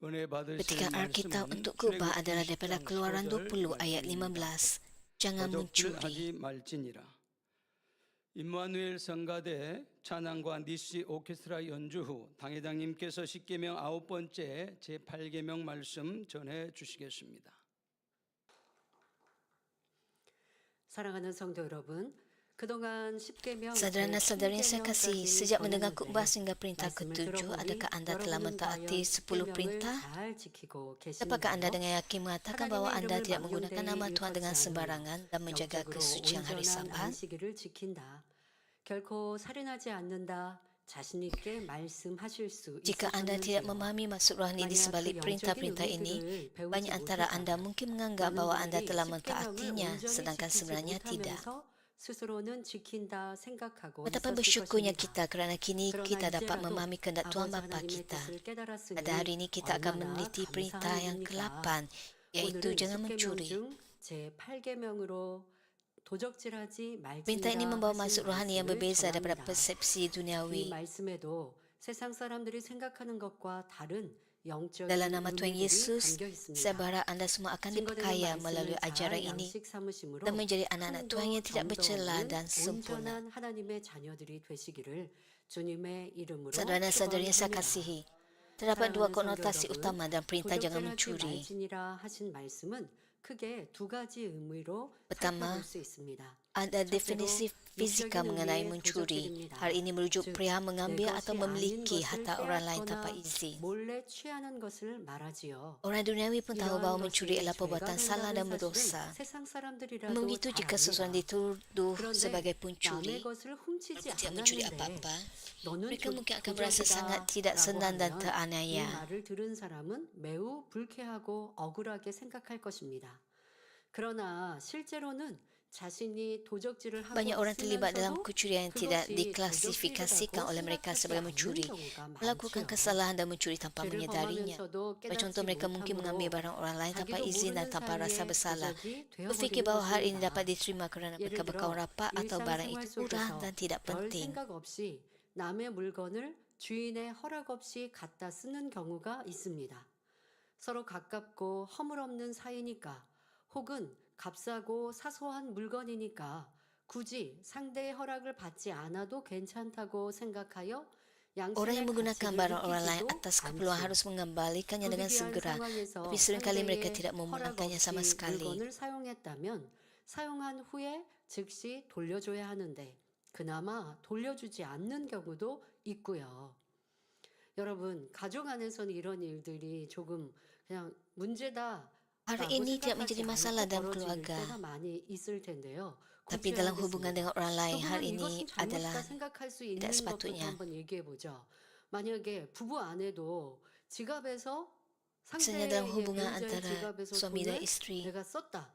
은혜 받으실 Petikan Alkitab 말씀은 untuk kubah 출애굽기 adalah daripada 20장 Keluaran 20 15절 ayat 말씀입니다. 15. Jangan mencuri. 도적질하지 말지니라. 임마누엘 성가대 찬양과 니시 오케스트라 연주 후 당회장님께서 십계명 9번째 제8계명 말씀 전해 주시겠습니다. 사랑하는 성도 여러분, 그동안 10계명 Saudara-saudari yang saya kasih, sejak mendengar khutbah 전했는데 sehingga perintah 말씀을 ketujuh, 들어보니 adakah anda telah 여러분은 mentaati 과연 10 10계명을 perintah? 잘 지키고 Dapatkah anda 계신가요? dengan yakin mengatakan bahawa anda 하나님의 tidak 이름을 menggunakan nama 망령되이 Tuhan dengan 일컫지 sembarangan dan menjaga 영적으로 kesucian hari 온전한 Sabat? 안식일을 지킨다. 결코 살인하지 않는다. 자신 있게 말씀하실 수 Jika anda tidak 있으셨는지요? memahami maksud rohani di sebalik perintah-perintah ini, banyak antara anda mungkin menganggap bahawa anda telah mentaatinya, sedangkan sebenarnya tidak. 스스로는 지킨다 생각하고 Betapa 있었을 bersyukurnya 것입니다. kita kerana kini 그러나 kita dapat 이제라도 memahami kehendak Tuhan 아버지 Bapa 하나님의 kita. 뜻을 깨달았으니 Pada hari ini kita akan 얼마나 meneliti perintah 감사한 yang 일입니까? ke-8, iaitu 오늘은 jangan 10계명 mencuri. 중 제8계명으로 도적질하지 Perintah ini 말지니라 membawa 하신 maksud rohani yang 말씀을 berbeza daripada 전합니다. persepsi 이 duniawi. 말씀에도 세상 사람들이 생각하는 것과 다른 영적인 Dalam nama Tuhan 의미들이 Yesus, 담겨 saya 있습니다. berharap anda semua akan 증거되는 diperkaya melalui 말씀을 잘 ajaran ini 양식 삼으심으로 dan menjadi anak-anak Tuhan yang tidak 흥도 bercela 정도 dan 없는 sempurna. 온전한 하나님의 자녀들이 되시기를 주님의 이름으로 Saudara-saudari yang saya 축원합니다. kasihi, terdapat dua 사랑하는 성도 konotasi 여러분, utama dalam perintah jangan 도적질하지 mencuri. 말지니라 하신 말씀은 크게 두 가지 의미로 Pertama, 살펴볼 수 있습니다. ada definisi fisika mengenai mencuri. Hal ini merujuk perihal mengambil atau memiliki harta orang lain tanpa izin. 몰래 취하는 것을 말하지요. Orang duniawi pun tahu bahawa 이러한 mencuri 것이 adalah 죄가 perbuatan salah dan 된다는 berdosa. 사실은 세상 사람들이라도 Memang begitu 잘 jika seseorang 압니다. dituduh sebagai 그런데 pencuri, 남의 것을 훔치지 walaupun tidak mencuri 않았는데 apa-apa, 너는 mereka mungkin akan merasa sangat 도적이다 tidak 라고 senang dan 하면 이 teraniaya. 말을 들은 사람은 매우 불쾌하고 억울하게 생각할 것입니다. 그러나 실제로는 자신이 도적질을 하고 Banyak orang terlibat dalam 있으면서도 kecurian yang tidak 그것이 diklasifikasikan 도적질이라고 oleh mereka 생각하지 sebagai 않는 mencuri, 경우가 melakukan 많지요. kesalahan dan mencuri tanpa 죄를 menyadarinya. 범하면서도 Contoh, 깨닫지 mereka mungkin mengambil 못함으로 barang orang lain tanpa 자기도 izin dan 모르는 tanpa rasa 사이에 bersalah. 도적이 Berfikir 되어버리는 bahawa hal ini dapat 것입니다. diterima kerana 예를 mereka berkawan 들어 rapat atau barang 일상생활 itu murah 속에서 dan tidak 별 penting. 생각 없이 남의 물건을 주인의 허락 없이 갖다 쓰는 경우가 있습니다. 서로 가깝고 허물없는 사이니까 혹은 값싸고 사소한 물건이니까 굳이 상대의 허락을 받지 않아도 괜찮다고 생각하여 Orang yang 양심의 menggunakan 가치를 barang orang lain 느끼지도 atas keperluan 않지요. harus mengembalikannya dengan 부득이한 segera, 상황에서 tapi seringkali mereka 상대의 tidak 허락 memulangkannya sama 없이 sekali. 물건을 사용했다면 사용한 후에 즉시 돌려줘야 하는데 그나마 돌려주지 않는 경우도 있고요. 여러분, 가족 안에서는 이런 일들이 조금 그냥 문제다 Hal 라고 ini tidak menjadi 생각하지 masalah 않고 dalam 벌어질 keluarga, 때가 많이 있을 텐데요. tapi dalam hubungan dengan orang lain, hal 또한 ini 이것은 adalah 잘못이다 생각할 수 있는 tidak 것부터 sepatutnya. 한번 얘기해 보죠. 만약에 부부 안에도 지갑에서 Misalnya dalam 상대의 hubungan 배우자의 antara 지갑에서 suami dan 돈을 isteri, 내가 썼다.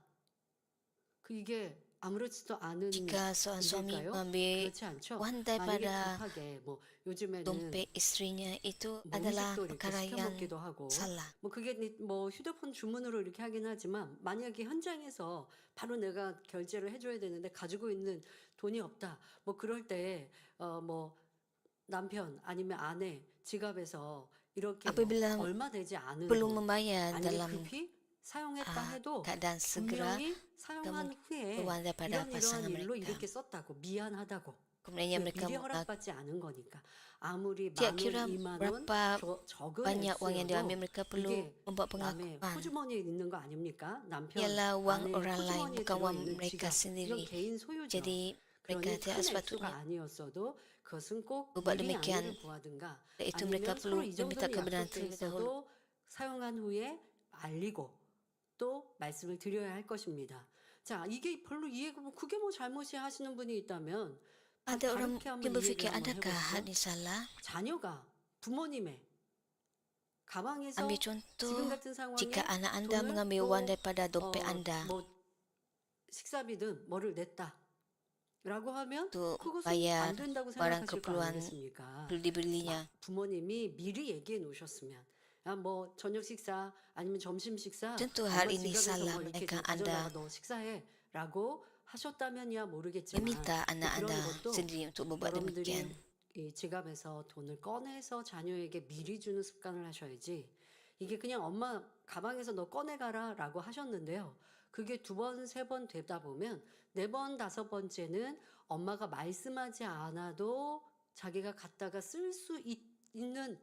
이게 아무렇지도 않은 jika seorang suami 일일까요? mengambil 그렇지 않죠. wang 만약에 daripada 급하게 뭐 요즘에는 dompet isterinya, itu 뭐 adalah 음식도 이렇게 perkara 시켜 yang 먹기도 하고 salah. 뭐 그게 뭐 휴대폰 주문으로 이렇게 하긴 하지만 만약에 현장에서 바로 내가 결제를 해줘야 되는데 가지고 있는 돈이 없다. 뭐 그럴 때 뭐 남편 아니면 아내 지갑에서 이렇게 뭐 Apabila 얼마 되지 않은 perlu 돈 membayar 아니면 dalam 급히 사용했다 해도 keadaan segera, 분명히 사용한 후에 keperluan daripada 이러한 pasangan 일로 mereka. 이렇게 썼다고 미안하다고 Kemudian 왜 mereka 미리 허락받지 않은 거니까 아무리 tidak 만 kira 원, 2만 원 berapa 적은 banyak wang yang diambil, 액수여도 mereka perlu 이게 membuat 남의 pengakuan. 호주머니에 있는 거 아닙니까? 남편, Ialah wang 아내의 orang lain, 호주머니에 bukan wang 들어있는 mereka 지갑 이건 sendiri. 개인 소유죠. Jadi mereka 그러니 tidak 큰 액수가 sepatutnya 아니었어도 그것은 꼭 berbuat 미리 demikian. 양해를 구하든가 Itu mereka 아니면 perlu 서로 이 meminta 정도는 kebenaran 약속돼 terlebih dahulu. 있어도 사용한 후에 알리고 또 말씀을 드려야 할 것입니다. 자, 이게 별로 이해가 그게 뭐 잘못이 하시는 분이 있다면 Ada orang 다르게 mungkin 한번 berfikir, 이해를 한번 adakah hal 해보시죠. ini salah? 자녀가 부모님의 가방에서 Ambil 지금 contoh, 같은 상황에 jika anak anda 돈을 mengambil 또 wang daripada dompet anda 뭐 식사비든 뭐를 냈다라고 하면 untuk 그것은 bayar 안 된다고 barang 생각하실 거 keperluan 아니겠습니까? perlu dibelinya. 부모님이 미리 얘기해 놓으셨으면 뭐 저녁 식사 아니면 점심 식사 Tentu hal 엄마 ini 지갑에서 salah, 뭐 이렇게 melainkan 좀 가져다가 anda 너 식사해라고 하셨다면야 모르겠지만 meminta anak 그런 anda 것도 sendiri untuk berbuat demikian. 여러분들이 이 지갑에서 돈을 꺼내서 자녀에게 미리 주는 습관을 하셔야지 이게 그냥 엄마 가방에서 너 꺼내가라라고 하셨는데요. 그게 2번, 3번 되다 보면 4번, 5번째는 엄마가 말씀하지 않아도 자기가 갖다가 쓸 수 있는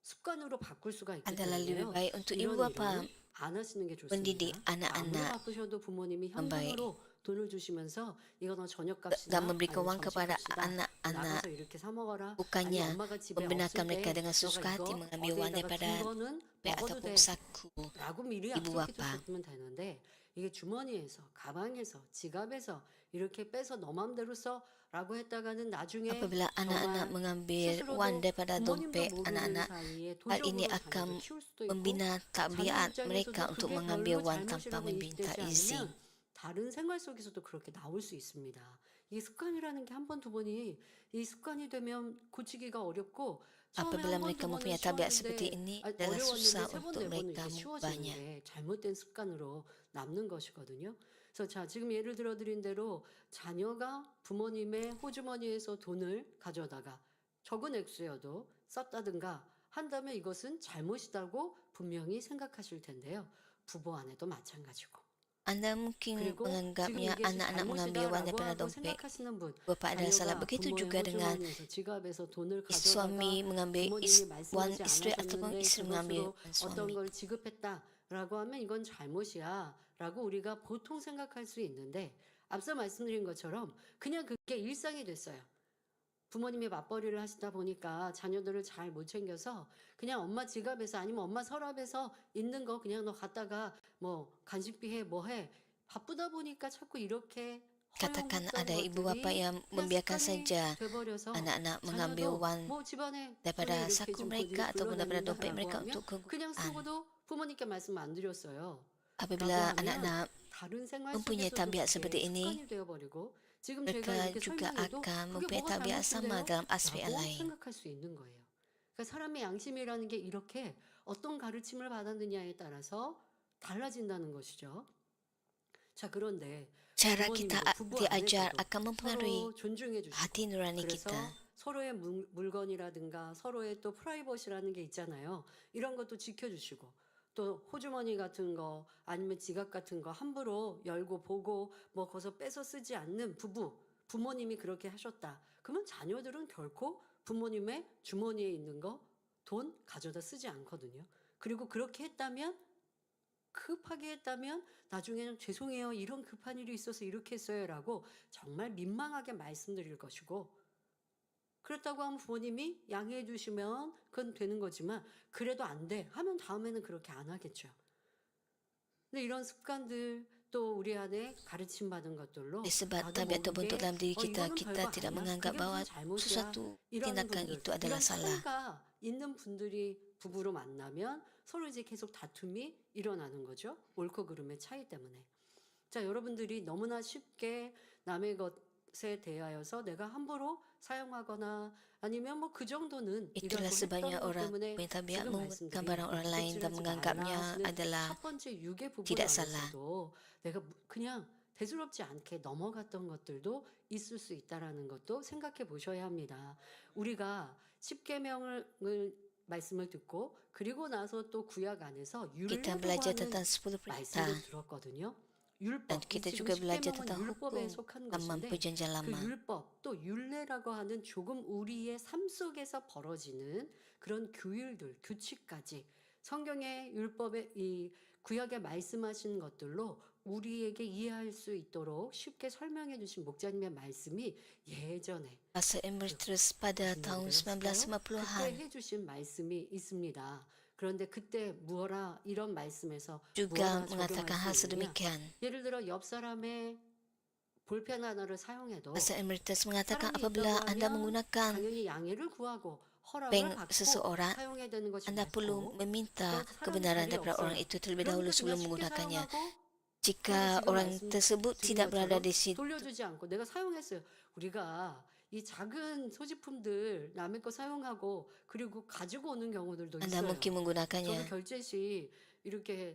습관으로 바꿀 수가 있기 adalah lebih 때문에요. baik untuk ibu 이런 bapa 일은 안 하시는 게 mendidik 좋습니다. 아무리 anak-anak 바쁘셔도 부모님이 yang baik 현금으로 돈을 주시면서 이거 너 dan 저녁값이다, memberikan 아니면 wang kepada 점심값이다, anak-anak 나가서 이렇게 사 먹어라, 아니면 bukannya 엄마가 집에 membenarkan 없을 mereka 때 dengan 너가 sesuka hati 이거 mengambil wang 어디에다가 daripada 둔 거는 pek 먹어도 ataupun 돼 saku 라고 미리 ibu 약속해 bapa. 주셨으면 되는데 이게 주머니에서, 가방에서, 지갑에서 이렇게 빼서 너 맘대로 써 라고 했다가는 나중에 Apabila anak-anak 정말 mengambil wang 스스로도 daripada 부모님도 dompet 모르는 anak-anak, 사이에 hal ini 도적으로 akan 자녀를 키울 수도 있고 membina 자녀 tabiat mereka 입장에서도 untuk 그게 mengambil 별로 wang tanpa 잘못이라고 meminta 인식되지 izin. 않으면 다른 생활 속에서도 그렇게 나올 수 있습니다. 이게 습관이라는 게 한 번, 두 번이 이 습관이 되면 고치기가 어렵고 처음에 Apabila 한 번, mereka 두 번은 mempunyai tabiat seperti 쉬웠는데 ini, adalah susah 어려웠는데 세 번, untuk 네 번은 mereka 이게 mengubahnya. 쉬워지는데 잘못된 습관으로 남는 것이거든요. 그래서 자, 지금 예를 들어 드린 대로 자녀가 부모님의 호주머니에서 돈을 가져다가 적은 액수여도 썼다든가 한다면 이것은 잘못이라고 분명히 생각하실 텐데요. 부부 안에도 마찬가지고. Anda mungkin 그리고 지금 menganggapnya 이게 anak-anak mengambil wang 잘못이다라고 daripada 하고 dompet 생각하시는 분, bapa adalah salah. 자녀가 Begitu 부모의 juga dengan 호주머니에서 지갑에서 돈을 가져다가 suami mengambil 부모님이 wang 말씀하지 isteri ataupun 않으셨는데 isteri mengambil 그것으로 wang 어떤 suami. 걸 지급했다라고 하면 이건 잘못이야라고 우리가 보통 생각할 수 있는데 앞서 말씀드린 것처럼 그냥 그게 일상이 됐어요. 부모님이 맞벌이를 하시다 보니까 자녀들을 잘 못 챙겨서 그냥 엄마 지갑에서 아니면 엄마 서랍에서 있는 거 그냥 너 갖다가 뭐 간식비 해 뭐 해 바쁘다 보니까 자꾸 이렇게 Katakan 허용했던 ada ibu bapa 것들이 yang 그냥 membiarkan 습관이 saja 돼버려서 anak-anak mengambil 자녀도 wang 뭐 집안에 daripada 손에 이렇게 saku 좀 mereka ataupun daripada dompet 불러다닌다라고 mereka 하면 untuk 그냥 kegunaan. 쓰고도 부모님께 말씀 안 드렸어요. Apabila 라고 하면 anak-anak 다른 생활 mempunyai 속에서도 tabiat 그게 seperti ini, 습관이 되어버리고 지금 제가 mereka 이렇게 juga 설명해도 akan 그게 mempunyai 뭐가 tabiat sama 잘못인데요? dalam aspek yang 라고 lain. 생각할 수 있는 거예요. 그러니까 사람의 양심이라는 게 이렇게 어떤 가르침을 받았느냐에 따라서 달라진다는 것이죠. 자, 그런데 Cara kita 부모님도 부부 diajar 안에서도 akan mempengaruhi 서로 존중해 주시고 hati nurani 그래서 kita. 서로의 물건이라든가 서로의 또 프라이버시라는 게 있잖아요. 이런 것도 지켜주시고 또 호주머니 같은 거 아니면 지갑 같은 거 함부로 열고 보고 뭐 거기서 빼서 쓰지 않는 부모님이 그렇게 하셨다. 그러면 자녀들은 결코 부모님의 주머니에 있는 거 돈 가져다 쓰지 않거든요. 그리고 그렇게 했다면 급하게 했다면 나중에는 죄송해요. 이런 급한 일이 있어서 이렇게 했어요라고 정말 민망하게 말씀드릴 것이고 그렇다고 하면 부모님이 양해해 주시면 그건 되는 거지만 그래도 안 돼 하면 다음에는 그렇게 안 하겠죠. 근데 이런 습관들 또 우리 안에 가르침 받은 것들로 Sebab 나도 tabiat terbentuk 모르게 dalam diri kita, 이거는 kita 별거 tidak 아니야. menganggap 그게 bahwa 무슨 잘못이야. sesuatu 이런 tindakan 분들, itu adalah 이런 salah. 차이가 있는 분들이 부부로 만나면 서로 이제 계속 다툼이 일어나는 거죠. 옳고 그름의 차이 때문에. 자, 여러분들이 너무나 쉽게 남의 것에 대하여서 내가 함부로 사용하거나 아니면 뭐 그 정도는 Itulah 이런 sebabnya 것 orang 때문에 punya tabiat 지금 menggunakan 말씀드린 barang orang lain dan 껍질하지 menganggapnya 말라 하시는 adalah 첫 번째 유괴 부분 tidak salah. 안에서도 내가 그냥 대수롭지 않게 넘어갔던 것들도 있을 수 있다라는 것도 생각해 보셔야 합니다. 우리가 10계명을 말씀을 듣고 그리고 나서 또 구약 안에서 Kita 율례라고 belajar 하는 tentang 10 perintah 말씀을 들었거든요. dan 율법, kita 지금 juga belajar 10계명은 tentang 율법에 hukum 속한 dalam 것인데 perjanjian 그 lama. 율법 또 율례라고 하는 조금 우리의 삶 속에서 벌어지는 그런 규율들, 규칙까지 성경의 율법의 이 구약에 말씀하신 것들로 우리에게 이해할 수 있도록 쉽게 설명해 주신 목자님의 말씀이 예전에 Bahasa Inggris terus pada tahun 그때 1950-an 해주신 말씀이 있습니다. 그런데 그때 무어라 이런 말씀에서 juga 무어라 mengatakan hal 적용할 수 있느냐? sedemikian. 예를 들어 옆 사람의 볼펜 하나를 사용해도 Bahasa Inggris mengatakan 사람이 apabila 있다고 anda 하면 menggunakan 당연히 양해를 구하고 허락을 bank 받고 seseorang, 사용해야 되는 것이 anda perlu 맞고 meminta 또 사람 kebenaran 자리 daripada orang 없어요. itu terlebih 그런데 dahulu 그냥 sebelum 쉽게 menggunakannya. 사용하고 Jika 지금 orang 말씀드린 tersebut tidak berada 것처럼 di situ, 돌려주지 않고 내가 사용했어요. 우리가 이 작은 소지품들 남의 거 사용하고 그리고 가지고 오는 경우들도 anda 있어요. mungkin 저도 menggunakannya. 결제 시 이렇게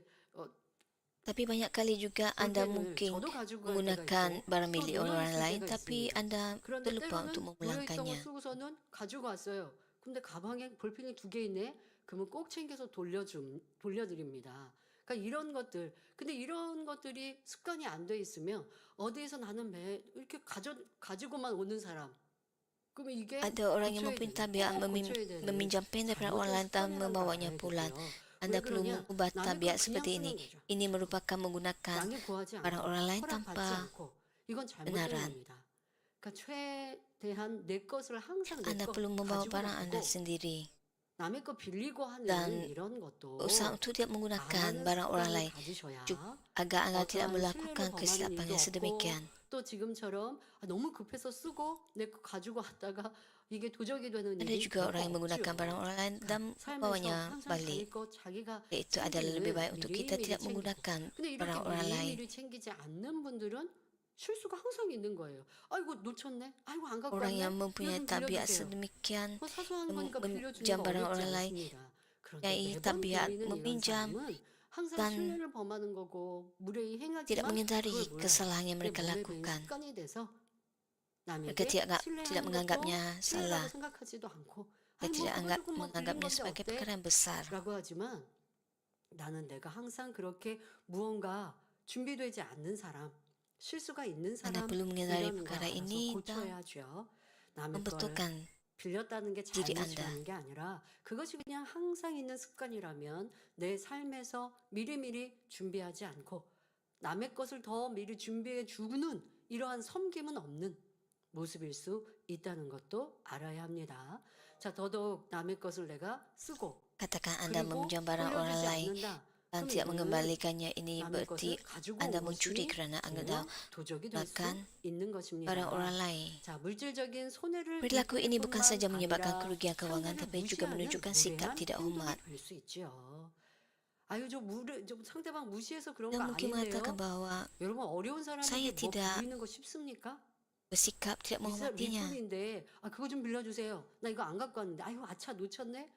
Tapi banyak kali juga anda 볼펜을 mungkin 저도 가지고 갈 때가 menggunakan 있고 barang 또 milik orang 놓여있을 lain, 때가 tapi 있습니다. anda 그런데 terlupa untuk 때로는 놓여있던 거 memulangkannya. 쓰고서는 가지고 왔어요. 근데 가방에 볼펜이 2개 있네. 그러면 꼭 챙겨서 돌려드립니다. 그러니까 이런 것들, 근데 이런 것들이 습관이 안 돼 있으면 어디에서 나는 이렇게 가지고만 오는 사람. 그러면 이게 Ada orang yang 고쳐야 memerintah 되는, biar 꼭 고쳐야 되는 meminjam pen daripada 잘못된 orang lain dan 습관이라는 걸 membawanya 알아야 pulang. 되고요. Anda 왜 perlu 그러냐? mengubah 남의 tabiat 걸 그냥 seperti 쓰는 ini. 거죠. Ini merupakan menggunakan 남이 구하지 barang 않고 orang lain 허락받지 tanpa 않고 이건 잘못된 kebenaran. 겁니다. 그러니까 최대한 내 것을 항상 내 Anda 것 perlu membawa 가지고 barang Anda 다니고 sendiri. 남의 거 빌리고 하는 Dan 이런 것도 berusaha untuk tidak menggunakan 많은 barang orang 습관을 lain 가지셔야 agar Anda tidak 어떠한 melakukan 신뢰를 범하는 kesilapan 일도 yang 없고 sedemikian. 또 지금처럼 너무 급해서 쓰고 내 거 가지고 왔다가 이게 도적이 되는 Ada 일이 juga 결코 orang yang menggunakan barang 없지요. orang lain dan 그러니까 살면서 membawanya 항상 balik. 자기 것 자기가 Itu adalah lebih baik 챙기는 untuk kita 미리미리 tidak 챙기고. menggunakan 근데 이렇게 barang orang lain. 미리미리 챙기지 않는 분들은 실수가 항상 있는 거예요. 아이고 놓쳤네. 아이고 안 갖고 Orang 왔네. yang 이거 mempunyai 좀 tabiat 빌려주세요. sedemikian 뭐 사소한 거니까 빌려주는 meminjam 거 barang 어렵지 orang lain, 않습니다. 그런데 yang 매번 tabiat 빌리는 이런 meminjam 사람은 항상 dan 신뢰를 범하는 거고 무례히 tidak 행하지만 menyadari 그걸 몰라요. kesalahan yang 그게 mereka 몸에 배인 lakukan. 습관이 돼서 Mereka 남에게 tidak 신뢰하는 것도 menganggapnya 신뢰라고 salah. 생각하지도 않고 Mereka 아니 뭐 tidak 그거 조금만 빌린 menganggapnya 건데 sebagai 어때? perkara yang besar. 라고 하지만 나는 내가 항상 그렇게 무언가 준비되지 않는 사람, 실수가 있는 Anda perlu menyadari 사람이라는 걸 perkara 알아서 ini dan 고쳐야죠. 남의 걸 membetulkan 빌렸다는 게 diri 잘못이라는 게 아니라 그것이 그냥 항상 있는 습관이라면 내 삶에서 미리미리 준비하지 않고 남의 것을 더 미리 준비해 주는 이러한 섬김은 없는 모습일 수 있다는 것도 알아야 합니다. 자, 더더욱 남의 것을 내가 쓰고 katakan Anda 그리고 meminjam barang orang 돌려주지 lain 않는다. dan 그럼 tidak 이거는 mengembalikannya. Ini 남의 berarti 것을 가지고 Anda 온 mencuri 것이 kerana Anda 그냥 도적이 될 수 menggunakan 있는 것입니다. barang orang lain. 자, 물질적인 손해를 Perilaku ini bukan 입을 saja 뿐만 menyebabkan 아니라 kerugian keuangan, 상대를 tapi juga 무시하는 menunjukkan sikap 무례한 tidak 행동이 hormat. 될 수 있지요. 아유, 좀 상대방 무시해서 그런 거 Dan mungkin mengatakan 아닌데요. bahwa 여러분 어려운 saya 사람에게 뭐 tidak 빌리는 거 쉽습니까? bersikap tidak menghormatinya. 윗분인데 그거 좀 빌려주세요. 나 이거 안 갖고 왔는데 아유 아차 놓쳤네.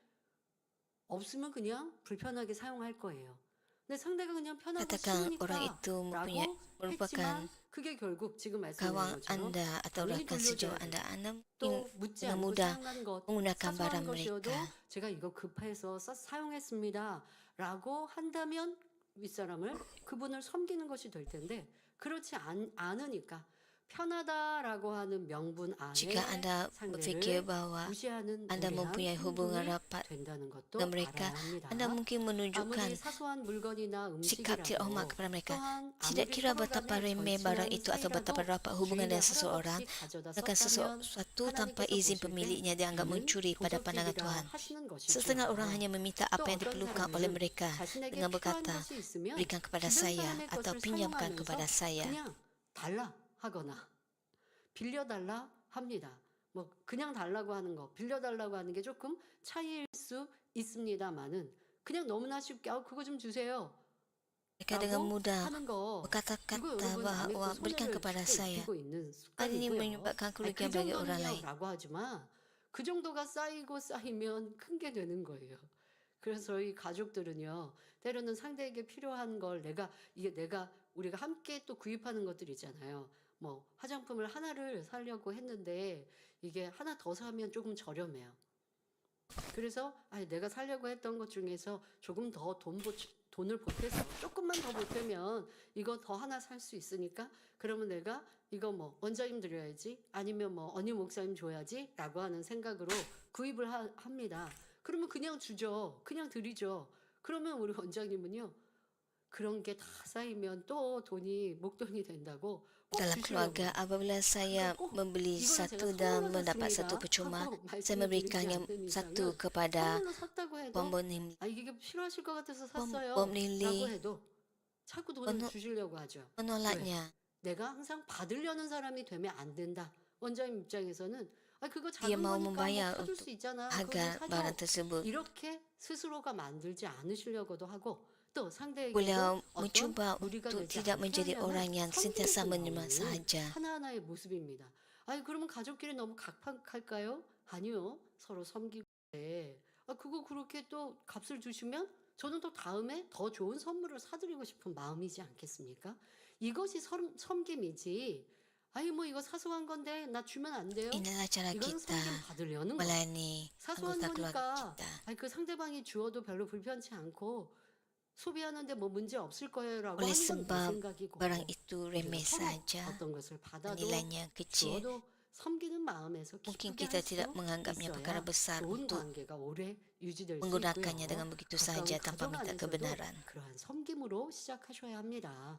없으면 그냥 불편하게 사용할 거예요. 근데 상대가 그냥 편하고 Katakan orang 쉬우니까 itu 라고 merupakan 했지만 그게 결국 지금 말씀드린 kawan 것처럼 Anda atau 당연히 rakan sejauh 돌려줘야 Anda. 돼요. Anda mungkin 또 묻지 dengan 않고 mudah 사용한 것 menggunakan 사소한 barang 것이어도 mereka. 제가 이거 급해서 사용했습니다 라고 한다면 윗사람을 그분을 섬기는 것이 될 텐데 그렇지 않으니까 편하다라고 하는 명분 Jika 안에 Anda berfikir 상대를 bahwa 무시하는 Anda 무례한 mempunyai hubungan 행동이 rapat 된다는 것도 dengan mereka, 알아야 합니다. Anda mungkin menunjukkan 아무리 사소한 물건이나 sikap tidak hormat 음식이라도 kepada mereka. 또한 Tidak 아무리 kira 서로 betapa 간에 remeh barang 절친한 itu atau betapa 사이라도 rapat hubungan 주인의 dengan 허락 seseorang, 없이 가져다 akan 썼다면 sesuatu tanpa 하나님께서 izin 보실 때 pemiliknya dianggap 이는 mencuri pada pandangan 도적질이라 Tuhan. 하시는 것이죠. Setengah orang hanya meminta 또 apa yang 어떤 diperlukan oleh 사람은 mereka 자신에게 dengan 필요한 berkata, 것이 있으면 berikan kepada 주변 saya 사람의 atau 것을 pinjamkan 사용하면서 kepada saya. 그냥 달라 하거나 빌려달라 합니다. 뭐 그냥 달라고 하는 거, 빌려달라고 하는 게 조금 차이일 수 있습니다만은 그냥 너무나 쉽게 그거 좀 주세요. Mereka dengan 라고 mudah 하는 거 이거 berkata-kata 여러분 남의 bahawa 거 berikan 손해를 kepada 쉽게 saya. 입히고 있는 Hal ini 습관이고요. menyebabkan 아니, kerugian 그 bagi orang lain. 정도는요라고 하지만 그 정도가 쌓이고 쌓이면 큰 게 되는 거예요. 그래서 저희 가족들은요 때로는 상대에게 필요한 걸 우리가 함께 또 구입하는 것들 있잖아요. 뭐 화장품을 하나를 사려고 했는데 이게 하나 더 사면 조금 저렴해요. 그래서 내가 사려고 했던 것 중에서 조금 더 돈을 보태서 조금만 더 보태면 이거 더 하나 살 수 있으니까 그러면 내가 이거 뭐 원장님 드려야지 아니면 뭐 언니 목사님 줘야지 라고 하는 생각으로 구입을 합니다. 그러면 그냥 주죠. 그냥 드리죠. 그러면 우리 원장님은요. 그런 게 다 쌓이면 또 목돈이 된다고 꼭 Dalam 주시려고 keluarga, apabila saya 꼭 membeli 이거는 satu 제가 dan 선물로 mendapat 샀습니다 satu percuma, 하고 saya 말씀을 memberikan 드리지 yang 않는 satu 이상은 kepada 선물로 샀다고 해도 pembonim. 이게 필요하실 것 같아서 샀어요 Bom Lily 라고 해도 자꾸 돈을 Menol- 주시려고 하죠. menolaknya. 내가 항상 받으려는 사람이 되면 안 된다. 원장님 입장에서는 그거 Dia 작은 mau 거니까 뭐 membayar 사줄 untuk 수 있잖아. agar 그거 barang 사줘. tersebut. 이렇게 스스로가 만들지 않으시려고도 하고 또 상대에게도 Beliau 어떤 mencuba 무리가 untuk 되지 tidak 않게 menjadi 하려는 orang yang sentiasa 섬김에서 menerima 나오는 sahaja. 하나하나의 모습입니다. 그러면 가족끼리 너무 각박할까요? 아니요. 서로 섬기고 그거 그렇게 또 값을 주시면 저는 또 다음에 더 좋은 선물을 사드리고 싶은 마음이지 않겠습니까? 이것이 섬김이지 아니 뭐 이거 사소한 건데 나 주면 안 돼요? Inilah cara 이거는 kita 섬김 받으려는 거. melayani 사소한 anggota keluarga 거니까 kita. 아니 그 상대방이 주어도 별로 불편치 않고 소비하는데 뭐 문제 없을 거예요라고 Oleh 하는 건 내 sebab 생각이고 barang itu 우리가 remeh 서로 saja, 어떤 것을 받아도 nilainya kecil, 주어도 섬기는 마음에서 mungkin 기쁘게 kita 할 tidak 수 menganggapnya perkara 있어야 besar 좋은 untuk 관계가 오래 유지될 수 menggunakannya 있고요. dengan begitu 가까운 saja tanpa 가족 minta 안에서도 kebenaran. 그러한 섬김으로 시작하셔야 합니다.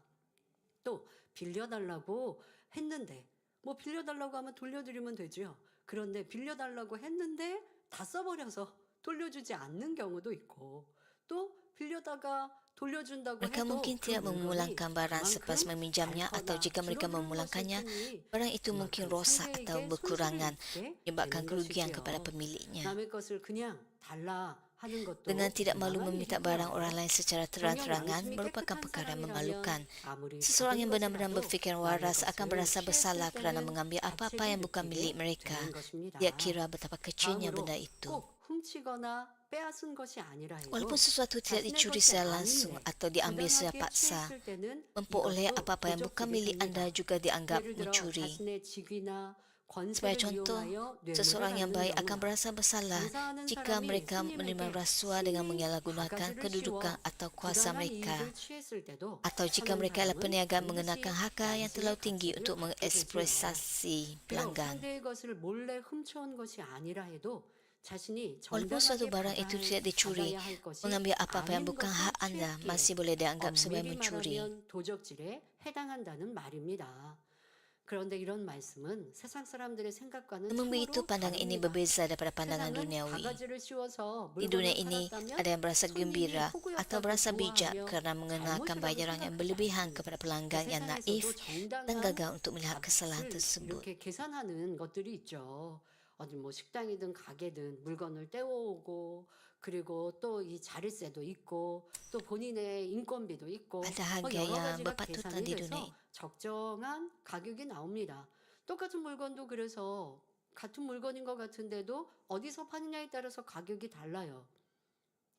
또 빌려달라고 했는데 뭐 빌려달라고 하면 돌려드리면 되죠. 그런데 빌려달라고 했는데 다 써버려서 돌려주지 않는 경우도 있고 또 빌려다가 돌려준다고 Mereka 해도 mungkin 그 tidak 물건이 memulangkan barang selepas 그만큼 meminjamnya atau 닳거나 jika mereka 줄어드는 것일 memulangkannya, 테니 barang itu mungkin 그만큼 rosak atau 상대에게 berkurangan, 손실을 입게 menyebabkan 되는 kerugian 것이지요. kepada pemiliknya. 남의 것을 그냥 달라 하는 것도 Dengan tidak malu 당연한 meminta barang 일이고요. orang lain secara 정녕 terang-terangan 양심이 merupakan 깨끗한 perkara yang 사람이라면 memalukan. 아무리 Seseorang yang 작은 benar-benar 것이라도 berfikir 남의 waras akan 것을 merasa bersalah 취했을 kerana 때는 mengambil apa-apa 가책을 yang bukan 느끼게 milik mereka. 되는 것입니다. Dia kira betapa kecilnya 다음으로 benda itu. 꼭 훔치거나 빼앗은 것이 아니라 해도 Walaupun sesuatu tidak 자신의 dicuri 것이 secara langsung 아닌데 atau diambil secara 부당하게 paksa, 취했을 때는 memperoleh 이것도 apa-apa yang bukan 도적질이 milik 됩니다. Anda juga dianggap 예를 들어 mencuri. 자신의 직위나 Sebagai 권세를 contoh, 이용하여 뇌물을 seseorang yang 받는 baik akan 경우나 merasa bersalah 장사하는 jika 사람이 mereka menerima 스님에게 rasuah dengan 신이 menyalahgunakan 바가지를 kedudukan 씌워 atau kuasa 부당한 mereka, 이익을 취했을 때도 atau jika 사는 mereka adalah 사람은 peniaga 반드시 mengenakan harga yang terlalu 양심의 tinggi 가책을 untuk 받게 되지요. mengeksploitasi 비록 pelanggan. 상대의 것을 몰래 훔쳐온 것이 아니라 해도 자신이 Walaupun suatu 정당하게 barang itu tidak dicuri, 받아야 할 것이 mengambil apa-apa yang 아닌 bukan 것을 hak Anda 취했기에 masih boleh dianggap sebagai 엄밀히 mencuri. 말하면 도적질에 해당한다는 말입니다. 그런데 이런 말씀은 세상 사람들의 생각과는 Namun begitu 참으로 pandangan ini 다릅니다. berbeza daripada pandangan 세상은 duniawi. 바가지를 씌워서 Di dunia 물건을 ini, 팔았다면 ada yang berasa 손님이 gembira 호구였다고 atau berasa bijak 좋아하며 kerana mengenakan 잘못이라고 bayaran yang 생각하지 berlebihan 않습니다. kepada pelanggan yang 세상에서도 naif dan 정당한 gagal untuk melihat kesalahan 값을 tersebut. 이렇게 계산하는 것들이 있죠. 어디 뭐 식당이든 가게든 물건을 떼어오고 그리고 또 이 자릿세도 있고 또 본인의 인건비도 있고 Ada 뭐 harga 여러 yang 가지가 berpatutan 계산이 di dunia 돼서 ini. 적정한 가격이 나옵니다. 똑같은 물건도 그래서 같은 물건인 것 같은데도 어디서 파느냐에 따라서 가격이 달라요.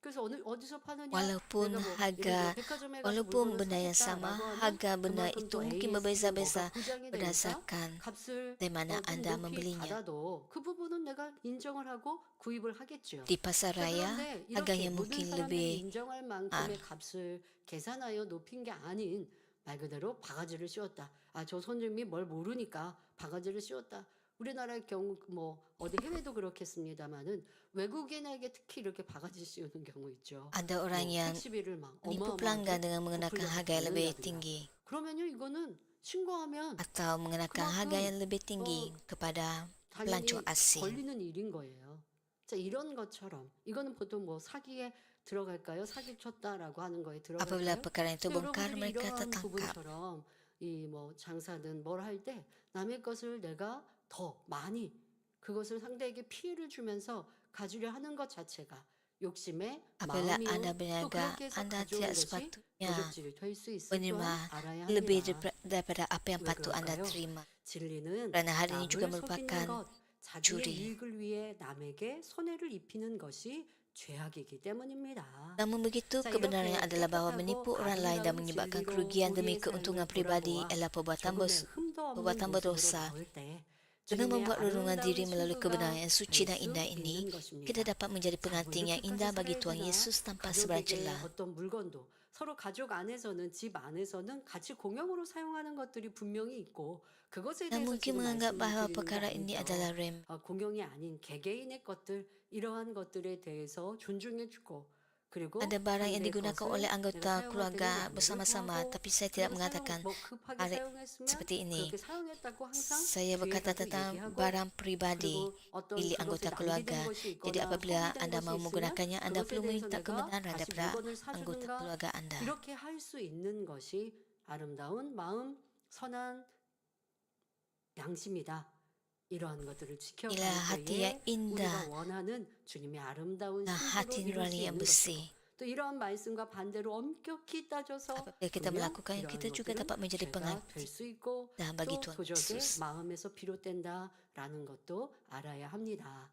그래서 어디서 파느냐 Walaupun 내가 뭐 예를 harga, 들어 백화점에 가서 walaupun 물건을 benda yang sama, 사겠다라고 하면 harga benda 그만큼 itu 또 mungkin AS가 뭐가 berbeza-beza 보장이 되니까 berdasarkan 값을 dari mana 좀 Anda 높이 membelinya. 받아도 그 부분은 내가 인정을 하고 구입을 하겠죠. Di pasar 자, raya, 그런데 harganya 이렇게 모든 mungkin 사람들이 lebih 인정할 만큼의 값을 계산하여 높인 게 아닌 말 그대로 바가지를 씌웠다. 아, 저 손님이 뭘 모르니까 바가지를 씌웠다. 우리나라의 경우 뭐 어디 해외도 그렇겠습니다만은 외국인에게 특히 이렇게 바가지 씌우는 경우 있죠. ada orang 뭐 yang 택시비를 막 menipu pelanggan 어마어마하게 dengan mengenakan 부풀려서 harga yang lebih 받는다든가. tinggi 그러면요 이거는 신고하면 atau mengenakan harga yang lebih tinggi kepada pelancong 당연히 asing. 걸리는 일인 거예요. 자, 이런 것처럼 이거는 보통 뭐 사기에 들어갈까요? 사기 쳤다라고 하는 거에 Apabila 들어갈까요? perkara itu bongkar, 여러분들이 mereka 이러한 tertangkap. 부분처럼 이 뭐 장사든 뭘 할 때 남의 것을 내가 더 많이 그것을 상대에게 피해를 주면서 가지려 하는 것 자체가 욕심의 Apabila 마음이요. Anda 또 berniaga, 그렇게 해서 Anda 가져온 tidak 것이 sepatutnya 도적질이 될 수 있을 또한 menerima 알아야 lebih 합니다. daripada apa yang 왜 patut Anda 그럴까요? terima. 진리는 Kerana hal ini juga 남을 속이는 merupakan 것, 자기의 curi. 이익을 위해 남에게 손해를 입히는 것이 죄악이기 때문입니다. Namun begitu, 자, kebenarannya 이렇게 adalah bahawa 깨끗하고 menipu orang lain dan 아름다운 menyebabkan 진리로 kerugian demi 우리의 keuntungan 삶을 pribadi 돌아보아 adalah perbuatan 조금의 흠도 없는 perbuatan 모습으로 berdosa. 나올 때 Dengan 주님의 membuat renungan diri 아름다운 melalui kebenaran 친구가 yang suci 될 dan 수 indah 있는 ini, 것입니다. kita dapat menjadi 자, 뭐 pengantin yang 이렇게까지 indah bagi 살아야 Tuhan 되나? Yesus tanpa 가족에게 seberancelah. 어떤 물건도 서로 가족 안에서는 집 안에서는 같이 공용으로 사용하는 것들이 분명히 있고 그것에 Dan 대해서 mungkin 지금 menganggap 말씀을 bahawa 드리는 게 perkara ini 아니죠. adalah rem. 공용이 아닌 개개인의 것들 이러한 것들에 대해서 존중해주고 그리고 Ada barang yang 내 digunakan 것을 oleh 내가 anggota 사용할 때는 keluarga 양해를 bersama-sama, 구하고 tapi saya tidak 그리고 mengatakan 뭐 급하게 hari 사용했으면 seperti ini. 그렇게 사용했다고 항상 Saya 뒤에 berkata 가서 tentang 얘기하고 barang pribadi 그리고 어떤 milik 그것에 anggota 낭비된 keluarga. 것이 Jadi 있거나 apabila 허위된 Anda 것이 mau 있으면 menggunakannya, Anda 그것에 perlu 대해서 meminta 내가 kebenaran 다시 daripada 물건을 anggota 사주든가 keluarga Anda. 이렇게 할 수 있는 것이 아름다운 마음, 선한 양심이다. 이러한 것들을 지켜갈 Inilah hati 때에 yang indah 우리가 원하는 주님의 아름다운 dan hati 신부로 이룰 수 nurani yang 있는 bersih. 것이고 또 이러한 말씀과 반대로 엄격히 따져서 Apabila kita 보면 melakukannya, 이러한 kita juga 것들은 dapat menjadi 죄가 pengantin 될 수 있고 dah bagi 또 Tuhan 도적의 Yesus. 마음에서 비롯된다라는 것도 알아야 합니다.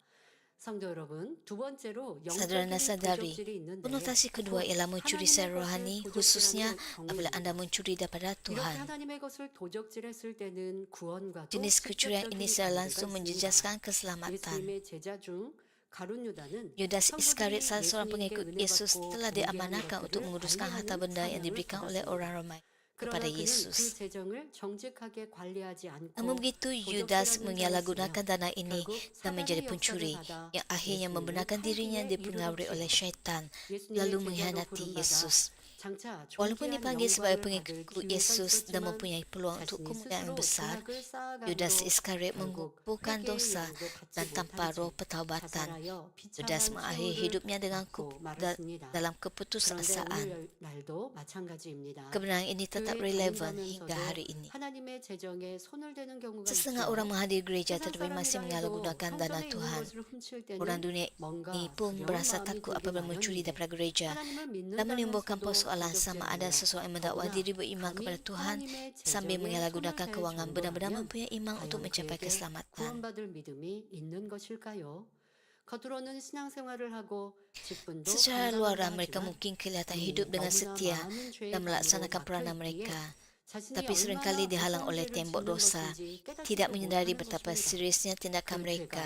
성도 여러분, 두 번째로 Saudara-saudari, 도적질이 있는데 konotasi kedua ialah mencuri secara rohani, khususnya apabila anda mencuri daripada 이렇게 Tuhan. 하나님의 것을 도적질했을 때는 구원과 Jenis kecurian ini secara langsung menjejaskan keselamatan. 예수님의 제자 중 가룟 유다는 Yudas Iskariot, salah seorang pengikut 예수님께 Yesus, 은혜 telah 받고 diamanahkan 공개하는 untuk 것들을 menguruskan harta 관리하는 benda yang 사명을 diberikan oleh 받았습니다. orang ramai 그러나 kepada 그는 그 Yesus. 재정을 정직하게 관리하지 않고 Namun begitu, Yudas menyalahgunakan dana ini dan menjadi pencuri, yang akhirnya membenarkan dirinya dipengaruhi oleh syaitan, lalu mengkhianati Yesus. Walaupun dipanggil sebagai pengikut Yesus dan mempunyai peluang untuk kemuliaan yang besar, Yudas Iskariot mengumpulkan dosa dan tanpa roh pertaubatan. Yudas mengakhiri hidupnya dengan dalam keputusasaan. Kebenaran ini tetap relevan hingga hari ini. Setengah orang menghadiri gereja tetapi masih menyalahgunakan dana Tuhan. Orang dunia ini pun berasa takut apabila mencuri daripada gereja dan menimbulkan persoalan sama ada seseorang yang mendakwa diri beriman kepada Tuhan sambil menyalahgunakan kewangan benar-benar mempunyai iman untuk mencapai keselamatan. Secara luaran mereka mungkin kelihatan hidup dengan setia dan melaksanakan peranan mereka, tapi seringkali dihalang oleh tembok dosa, tidak menyadari betapa seriusnya tindakan mereka.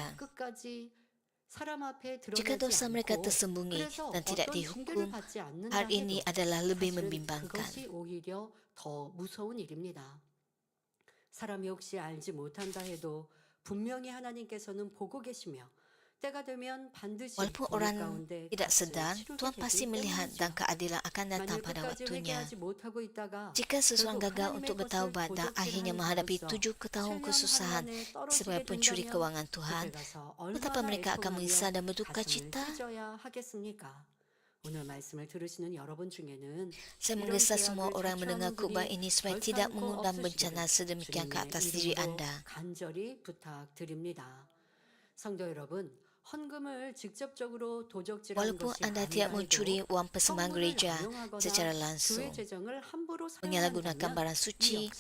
Jika dosa mereka tersembunyi dan tidak dihukum, hal ini adalah lebih membimbangkan. 사람이 혹시 알지 못한다 해도 분명히 하나님께서는 보고 계시며 때가 되면 반드시 Walaupun orang tidak sedar, Tuhan pasti melihat dan keadilan akan datang pada waktunya. Jika seseorang gagal untuk bertaubat dan akhirnya menghadapi 7 tahun kesusahan sebagai pencuri kewangan Tuhan, betapa mereka akan menyesal dan berduka cita? Saya menggesa semua orang mendengar khutbah ini supaya tidak mengundang bencana sedemikian ke atas diri anda. Walaupun anda tidak mencuri wang persembahan gereja secara langsung, menyalahgunakan barang suci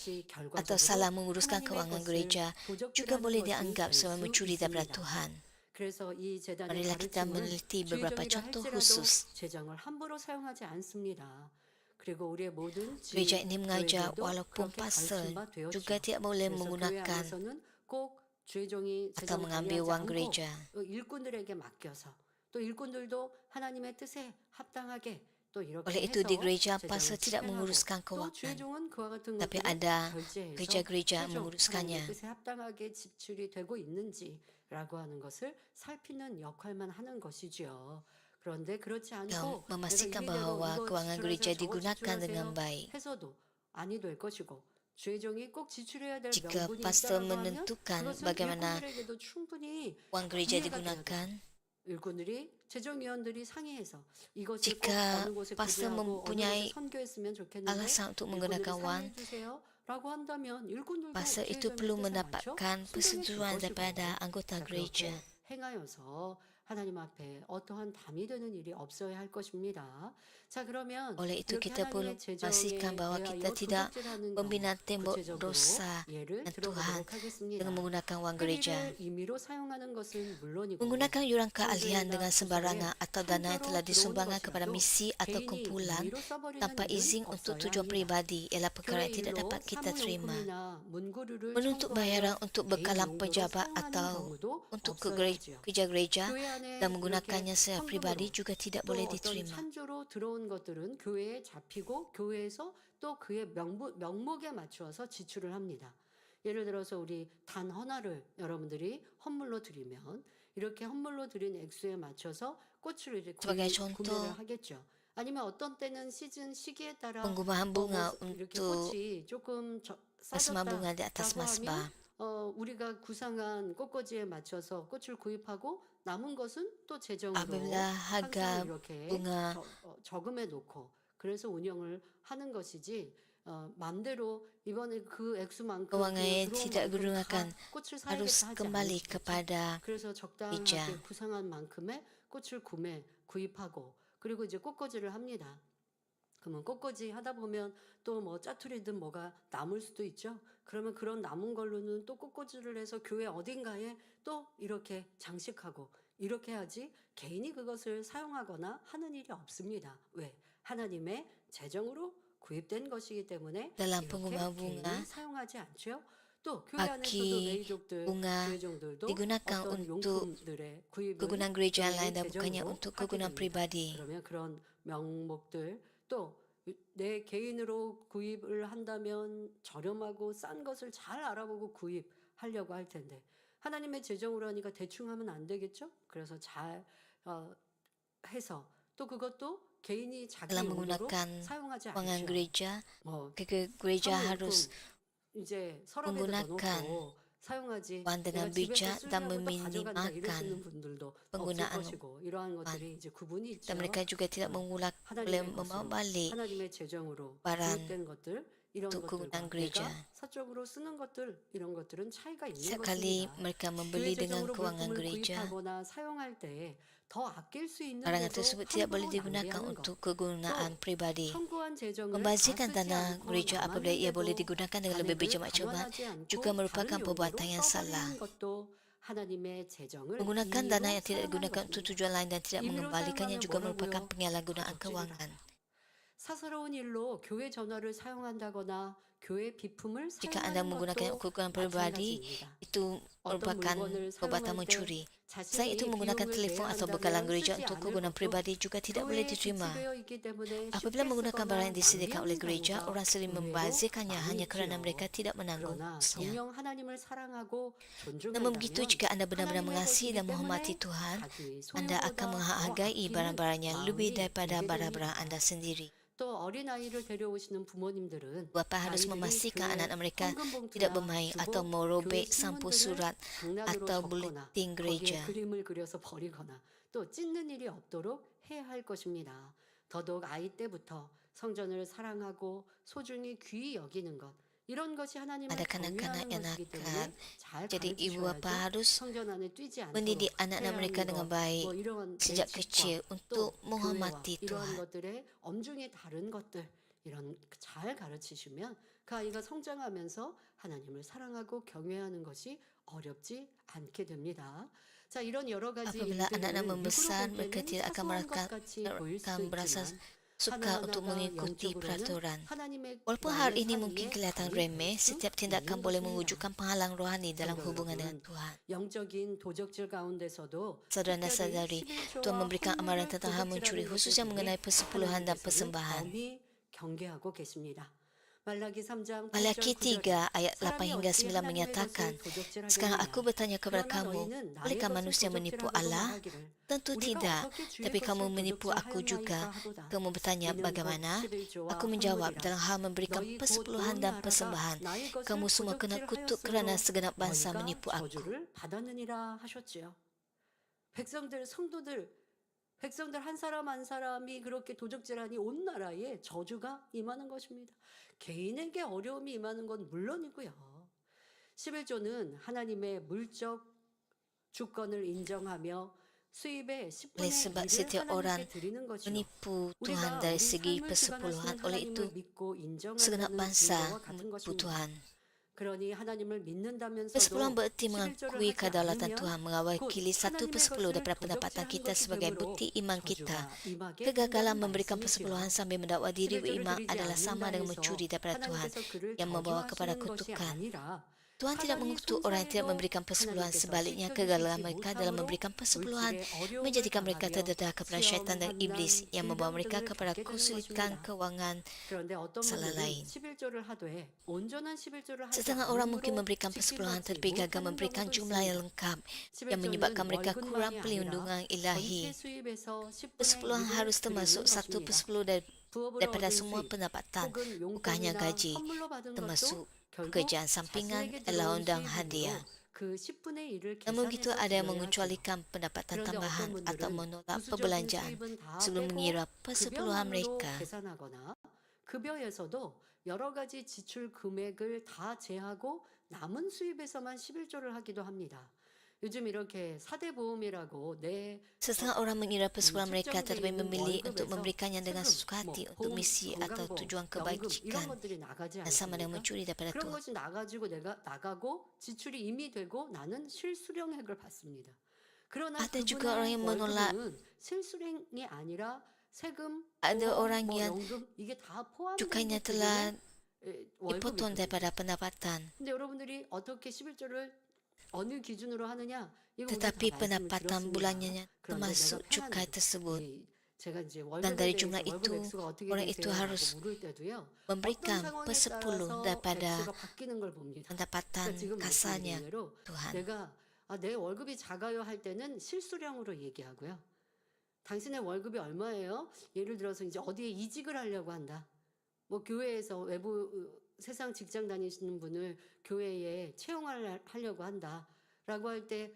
atau salah menguruskan kewangan gereja juga boleh dianggap sebagai mencuri daripada Tuhan. Marilah kita meneliti beberapa contoh khusus. Gereja ini mengajar walaupun pastor juga tidak boleh menggunakan atau mengambil wang gereja. Oleh itu di gereja pastor tidak menguruskan kewangan, tapi ada gereja-gereja yang menguruskannya. Dan memastikan bahawa kewangan gereja digunakan dengan baik. Jika pastor menentukan bagaimana wang gereja digunakan, jika pastor mempunyai alasan untuk menggunakan wang, pastor itu perlu mendapatkan persetujuan daripada anggota gereja. Oleh itu kita perlu pastikan bahawa kita tidak membina tembok dosa dan Tuhan dengan menggunakan wang gereja. Menggunakan yuran keahlian dengan sembarangan atau dana yang telah disumbangkan kepada misi atau kumpulan tanpa izin untuk tujuan peribadi ialah perkara yang tidak dapat kita terima. Menuntut bayaran untuk bekalan pejabat atau untuk kerja gereja dan menggunakannya secara pribadi juga tidak boleh diterima. 것들은 교회에 잡히고 교회에서 또 그의 명목에 맞추어서 지출을 합니다. 예를 들어서 우리 단 하나를 여러분들이 헌물로 드리면 이렇게 헌물로 드린 액수에 맞춰서 꽃을 이렇게 구매를 하겠죠. 아니면 어떤 때는 시기에 따라 penggunakan bunga 이렇게 untuk 꽃이 조금 persembahan bunga di atas masbah. 우리가 구상한 꽃꽂이에 맞춰서 꽃을 구입하고 남은 것은 또 재정으로 Apabila harga 이렇게 bunga 저금해 놓고 그래서 운영을 하는 것이지 맘대로 이번에 그 액수만큼 kewangannya tidak digunakan harus kembali kepada 그래서 적당하게 구상한 만큼의 꽃을 구입하고 그리고 이제 꽃꽂이를 합니다. 그러면 꽃꽂이 하다 보면 또 뭐 짜투리든 뭐가 남을 수도 있죠. 그러면 그런 남은 걸로는 또 꽃꽂이를 해서 교회 어딘가에 또 이렇게 장식하고 이렇게 하지 개인이 그것을 사용하거나 하는 일이 없습니다. 왜? 하나님의 재정으로 구입된 것이기 때문에 Dalam 이렇게 pengumuman bunga, 개인이 사용하지 않죠. 또 교회 안에서도 bagi 레이족들, bunga 교회종들도 digunakan 어떤 untuk 용품들의 구입을 kegunaan gereja 교회의 lain dan bukannya 재정으로 untuk 하게 kegunaan 됩니다. pribadi. 그러면 그런 명목들 또 내 개인으로 구입을 한다면 저렴하고 싼 것을 잘 알아보고 구입하려고 할 텐데 하나님의 재정으로 하니까 대충 하면 안 되겠죠? 그래서 잘 해서 또 그것도 개인이 자기 Dalam 용도로 menggunakan 사용하지 keuangan 않죠. gereja, 뭐 gereja 사무용품 harus 이제 서랍에다 menggunakan 넣어놓고 사용하지 keuangan dengan 내가 집에서 bijak dan 쓰려고 또 가져간다 meminimalkan 이러시는 분들도 없을 penggunaan 것이고 이러한 것들이 이제 구분이 있죠. dan mereka juga tidak boleh 하나님의 membawa 것으로 balik 하나님의 재정으로 barang 구입된 것들 이런 untuk 것들과 kegunaan gereja. 내가 사적으로 쓰는 것들 이런 것들은 차이가 있는 Setiap kali 것입니다. mereka 교회 membeli dengan 재정으로 keuangan 물품을 gereja, 구입하거나 사용할 때 더 아낄 수 있는 barangan 데서 tersebut tidak boleh 함부로 digunakan 낭비하는 것. untuk kegunaan pribadi. 청구한 재정을 다 Membazirkan 쓰지 tanah 않고 gereja apabila ia boleh 남았는데도 digunakan dengan lebih 간액을 bijak cepat 감안하지 않고 juga merupakan 다른 용도로 perbuatan yang salah. 써버리는 것도 하나님의 재정을 Menggunakan 임의로 dana yang tidak 사용한 digunakan untuk 것입니다. tujuan lain dan tidak 임의로 mengembalikannya 사용하면 juga merupakan 뭐라고요? penyalahgunaan 도적질이다. keuangan. 사사로운 일로 교회 전화를 사용한다거나 교회 비품을 Jika anda 사용하는 menggunakan 것도 kegunaan pribadi, 마찬가지입니다. itu 어떤 merupakan 물건을 perbuatan 사용할 때 mencuri. Selain itu, 자신이 menggunakan 비용을 telefon 내야 atau bekalan 한다면 gereja 쓰지 untuk 않을 kegunaan 것도 pribadi juga tidak boleh 교회에 diterima. 비치되어 있기 때문에 Apabila 쉽게 menggunakan 쓰거나 barang yang disediakan oleh 낭비하는 gereja, 경우가 orang sering 의외로 membazirkannya 많이 hanya kerana 있지요. mereka tidak 그러나 menanggungnya. 정녕 하나님을 사랑하고 Namun begitu, 존중한다면 jika anda benar-benar 하나님의 mengasihi 것이기 dan menghormati 때문에 Tuhan, 자기 anda akan 소유보다 더 menghargai 아끼는 barang-barangnya lebih 마음이 daripada 들게 barang-barang 됩니다. anda sendiri. 또 어린아이를 데려오시는 부모님들은 Bapa harus 아이들이 memastikan 교회 anak-anak mereka 헌금 tidak 봉투나 bermain 주고 atau 교회 merobek sampul 신문들을 surat 장난으로 atau 적거나 buletin 거기에 gereja. 그림을 그려서 버리거나 또 찢는 일이 없도록 해야 할 것입니다. 더더욱 아이 때부터 성전을 사랑하고 소중히 귀히 여기는 것 이런 것이 하나님을 Pada kanak-kanak 경외하는 yang 것이기 nakal, 때문에 잘 jadi ibu bapa 가르치셔야죠. harus 성전 안에 뛰지 않도록 mendidik anak-anak 해야 mereka 하는 dengan 것, baik 뭐 이러한 sejak 매칙과 kecil 또 untuk 교회와 menghormati 이러한 Tuhan. 것들의 엄중히 다른 것들 이런 잘 가르치시면 그 아이가 성장하면서 하나님을 사랑하고 경외하는 것이 어렵지 않게 됩니다. 자, 이런 여러 가지 Apabila anak-anak 일들을 membesar, 육으로 볼 mereka 때는 tidak akan 사소한 것 같이 보일 수 akan berasa 있지만 suka untuk 하나하나가 mengikuti 영적으로는 peraturan. 하나님의 Walaupun 나의 hal ini 사이에 mungkin kelihatan 걸릴 remeh, 수 setiap tindakan 있는 boleh 것입니다. mewujudkan penghalang rohani dalam 성도 hubungan dengan 여러분, Tuhan. 영적인 도적질 가운데서도 Saudara dan 특별히 saudari, 11조와 Tuhan memberikan amaran 헌물을 tentang hal mencuri, 도적질하는 khususnya 것에 mengenai 대해 persepuluhan dan 하나님께서는 persembahan. 엄히 경계하고 계십니다. 말라기 3장 8절 Malaki 9절 3 ayat 8 사람이 hingga 어찌 9 하나님의 menyatakan, 것을 sekarang aku 도적질하겠느냐 bertanya kepada 그러나 kamu, 너희는 나의 bolehkah 것을 manusia menipu 도적질하기로 Allah? 말하기를 Tentu 우리가 tidak, 어떻게 주의 tapi kamu 것을 menipu aku juga. 도적질하였나이까 하도다. Kamu bertanya 이는 곧 bagaimana? 11조와 Aku menjawab, 헌물이라. dalam hal memberikan 너희 곧 persepuluhan 온 dan 나라가 persembahan, 나의 것을 kamu semua kena kutuk 도적질하였으므로 kerana segenap bangsa 너희가 menipu aku. 저주를 받았느니라 하셨지요. 백성들 성도들 백성들 한 사람 한 사람이 그렇게 도적질하니 온 나라에 저주가 임하는 것입니다. 개인에게 어려움이 임하는 건 물론이고요. 11조는 하나님의 물적 주권을 인정하며 수입의 10분의 Oleh sebab 1을 setiap orang 하나님께 드리는 것이요. menipu 우리가 Tuhan 우리 dari segi 삶을 persepuluhan. 주관하시는 Oleh itu, 하나님을 믿고 segenap 인정한다는 bangsa 증거와 같은 menipu 것입니다. Tuhan. 그러니 하나님을 믿는다면서도 Persepuluhan bererti 11조를 mengakui 하지 kedaulatan 않으면 Tuhan, 곧 mengawakili satu 하나님의 persepuluh 것을 daripada pendapatan 도적질한 kita 것이 sebagai 되므로 bukti iman kita. 저주가 임하게 Kegagalan 된다는 memberikan 말씀이지요. persepuluhan sambil mendakwa diri 11조를 beriman 드리지 adalah sama dengan 않는다 mencuri 해서 daripada Tuhan 하나님께서 그를 yang membawa kepada 저주하시는 것이 kutukan. 아니라 Tuhan tidak 하나님 mengutuk orang yang tidak 송사에도 memberikan persepuluhan. 하나님께서 Sebaliknya, 지켜주시지 kegagalan mereka dalam 못함으로 memberikan persepuluhan 물질의 어려움을 menjadikan mereka 당하며 terdedah kepada syaitan dan 시험, iblis 환난, yang membawa mereka 질병 kepada 등을 겪게 되는 kesulitan 것입니다. keuangan. 그런데 어떤 salah 분들은 lain. 11조를 하되 온전한 11조를 하지 Setengah orang mungkin 않음으로 memberikan persepuluhan tetapi gagal 못하는 memberikan 경우도 jumlah yang 있습니다. lengkap yang menyebabkan mereka kurang 11조는 perlindungan 전체 ilahi. 수입에서 10분의 Persepuluhan 1을 harus termasuk 드리는 satu 것입니다. persepuluh 부업으로 daripada 얻은 semua 수입 pendapatan, 혹은 bukan hanya 용돈이나 gaji, 선물로 받은 termasuk 것도 결국 pekerjaan sampingan, 자신에게 allowance 들어온 dan hadiah. 수입으로 그 10분의 1을 Namun begitu 계산해서 ada yang 드려야 하지요. mengecualikan pendapatan 그런데 tambahan 어떤 atau 분들은 menolak 부수적인 perbelanjaan 수입은 다 sebelum 빼고 mengira persepuluhan 급여만으로 mereka. 계산하거나 급여에서도 여러 가지 지출 금액을 다 제하고 남은 수입에서만 11조를 하기도 합니다. 요즘 이렇게 사대 보험이라고 내 Setengah orang mengira persepuluhan mereka 측정돼 tetapi 있는 memilih untuk 월급에서 memberikannya dengan 세금, sesuka hati 뭐 untuk 보험, misi atau 건강보험, tujuan 연금 kebajikan 이런 것들이 나가지 dan sama dengan 않습니까? mencuri daripada 그런 Tuhan. 것이 나가지고 내가 나가고 지출이 이미 되고 나는 실수령액을 받습니다. 그러나 Ada juga orang 그분의 yang menolak. 월급은 실수령이 아니라 세금, Ada 보험, orang yang 연금 이게 다 포함된 cukainya 게 telah 그분의 dipotong 월급이거든요. daripada pendapatan. 근데 여러분들이 어떻게 11조를 어느 기준으로 하느냐? 이거 우리가 다 Tetapi 말씀을 pendapatan 들었습니다. bulannya 그런데 termasuk 내가 cukai 편안하게 tersebut. 제가 이제 Dan 월급에 dari 대해서 jumlah 월급 itu, 액수가 어떻게 orang itu 되세요라고 harus 물을 때도요. 어떤 memberikan 상황에 per-10 따라서 daripada 액수가 바뀌는 걸 봅니다. pendapatan 그러니까 지금 kasarnya 말씀드린 대로 Tuhan. 내가 내 월급이 작아요 할 때는 실수령으로 얘기하고요. 당신의 월급이 얼마예요? 예를 들어서 이제 어디에 이직을 하려고 한다. 뭐 교회에서 외부 세상 직장 다니시는 분을 교회에 채용하려고 한다라고 할 때